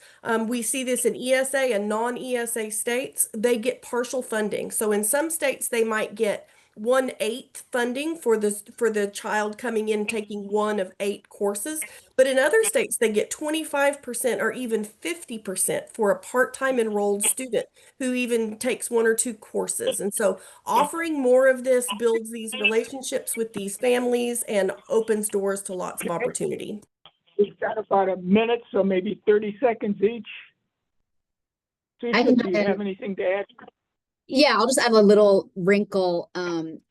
We see this in ESA and non-ESA states. They get partial funding. So in some states, they might get 1/8 funding for the child coming in taking one of 8 courses. But in other states, they get 25% or even 50% for a part-time enrolled student who even takes 1 or 2 courses. And so offering more of this builds these relationships with these families and opens doors to lots of opportunity. We've got about a minute, so maybe 30 seconds each. Susha, do you have anything to add? Yeah, I'll just add a little wrinkle,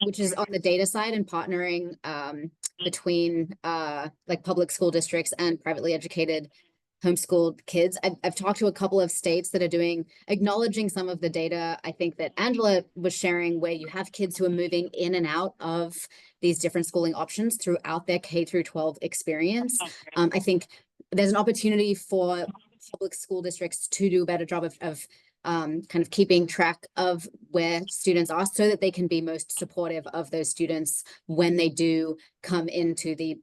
which is on the data side and partnering between like public school districts and privately educated homeschooled kids. I've talked to a couple of states that are acknowledging some of the data. I think that Angela was sharing where you have kids who are moving in and out of these different schooling options throughout their K through 12 experience. I think there's an opportunity for public school districts to do a better job of kind of keeping track of where students are so that they can be most supportive of those students when they do come into the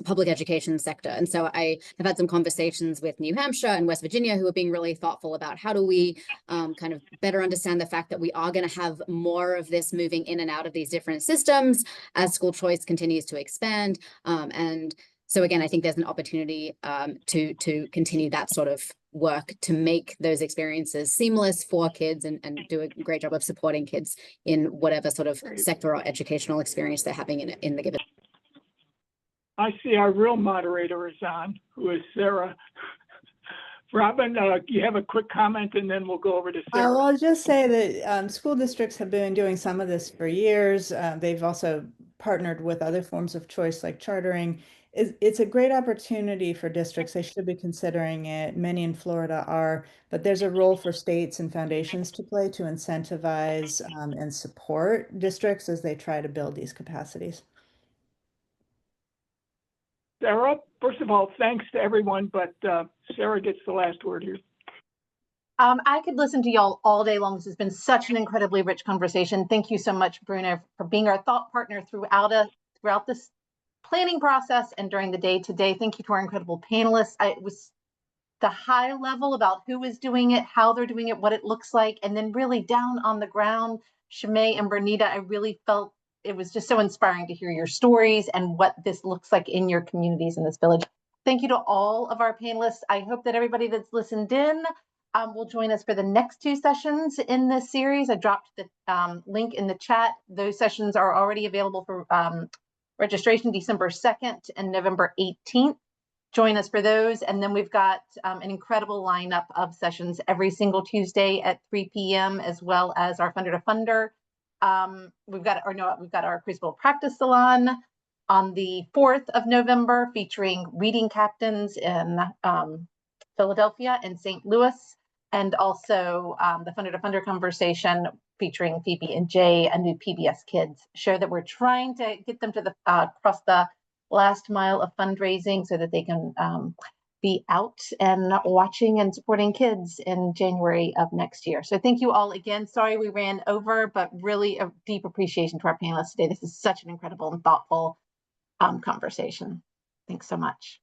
public education sector. And so I have had some conversations with New Hampshire and West Virginia who are being really thoughtful about how do we kind of better understand the fact that we are going to have more of this moving in and out of these different systems as school choice continues to expand. And so again, I think there's an opportunity to continue that sort of work to make those experiences seamless for kids and do a great job of supporting kids in whatever sort of sector or educational experience they're having in the given. I see our real moderator is on, who is Sarah. Robin, you have a quick comment and then we'll go over to Sarah. I'll just say that school districts have been doing some of this for years. They've also partnered with other forms of choice like chartering. It's a great opportunity for districts. They should be considering it. Many in Florida are, but there's a role for states and foundations to play to incentivize and support districts as they try to build these capacities. Sarah, first of all, thanks to everyone, but Sarah gets the last word here. I could listen to y'all all day long. This has been such an incredibly rich conversation. Thank you so much, Bruno, for being our thought partner throughout this planning process and during the day today. Thank you to our incredible panelists. It was the high level about who is doing it, how they're doing it, what it looks like, and then really down on the ground, Shimei and Bernita, I really felt it was just so inspiring to hear your stories and what this looks like in your communities in this village. Thank you to all of our panelists. I hope that everybody that's listened in will join us for the next 2 sessions in this series. I dropped the link in the chat. Those sessions are already available for registration December 2nd and November 18th. Join us for those. And then we've got an incredible lineup of sessions every single Tuesday at 3 p.m. as well as our Funder to Funder. We've got our preschool practice salon on the 4th of November featuring reading captains in Philadelphia and St. Louis, and also the Funder to Funder conversation featuring Phoebe and Jay, a new PBS Kids show that we're trying to get them to the across the last mile of fundraising so that they can be out and watching and supporting kids in January of next year. So thank you all again. Sorry we ran over, but really a deep appreciation to our panelists today. This is such an incredible and thoughtful conversation. Thanks so much.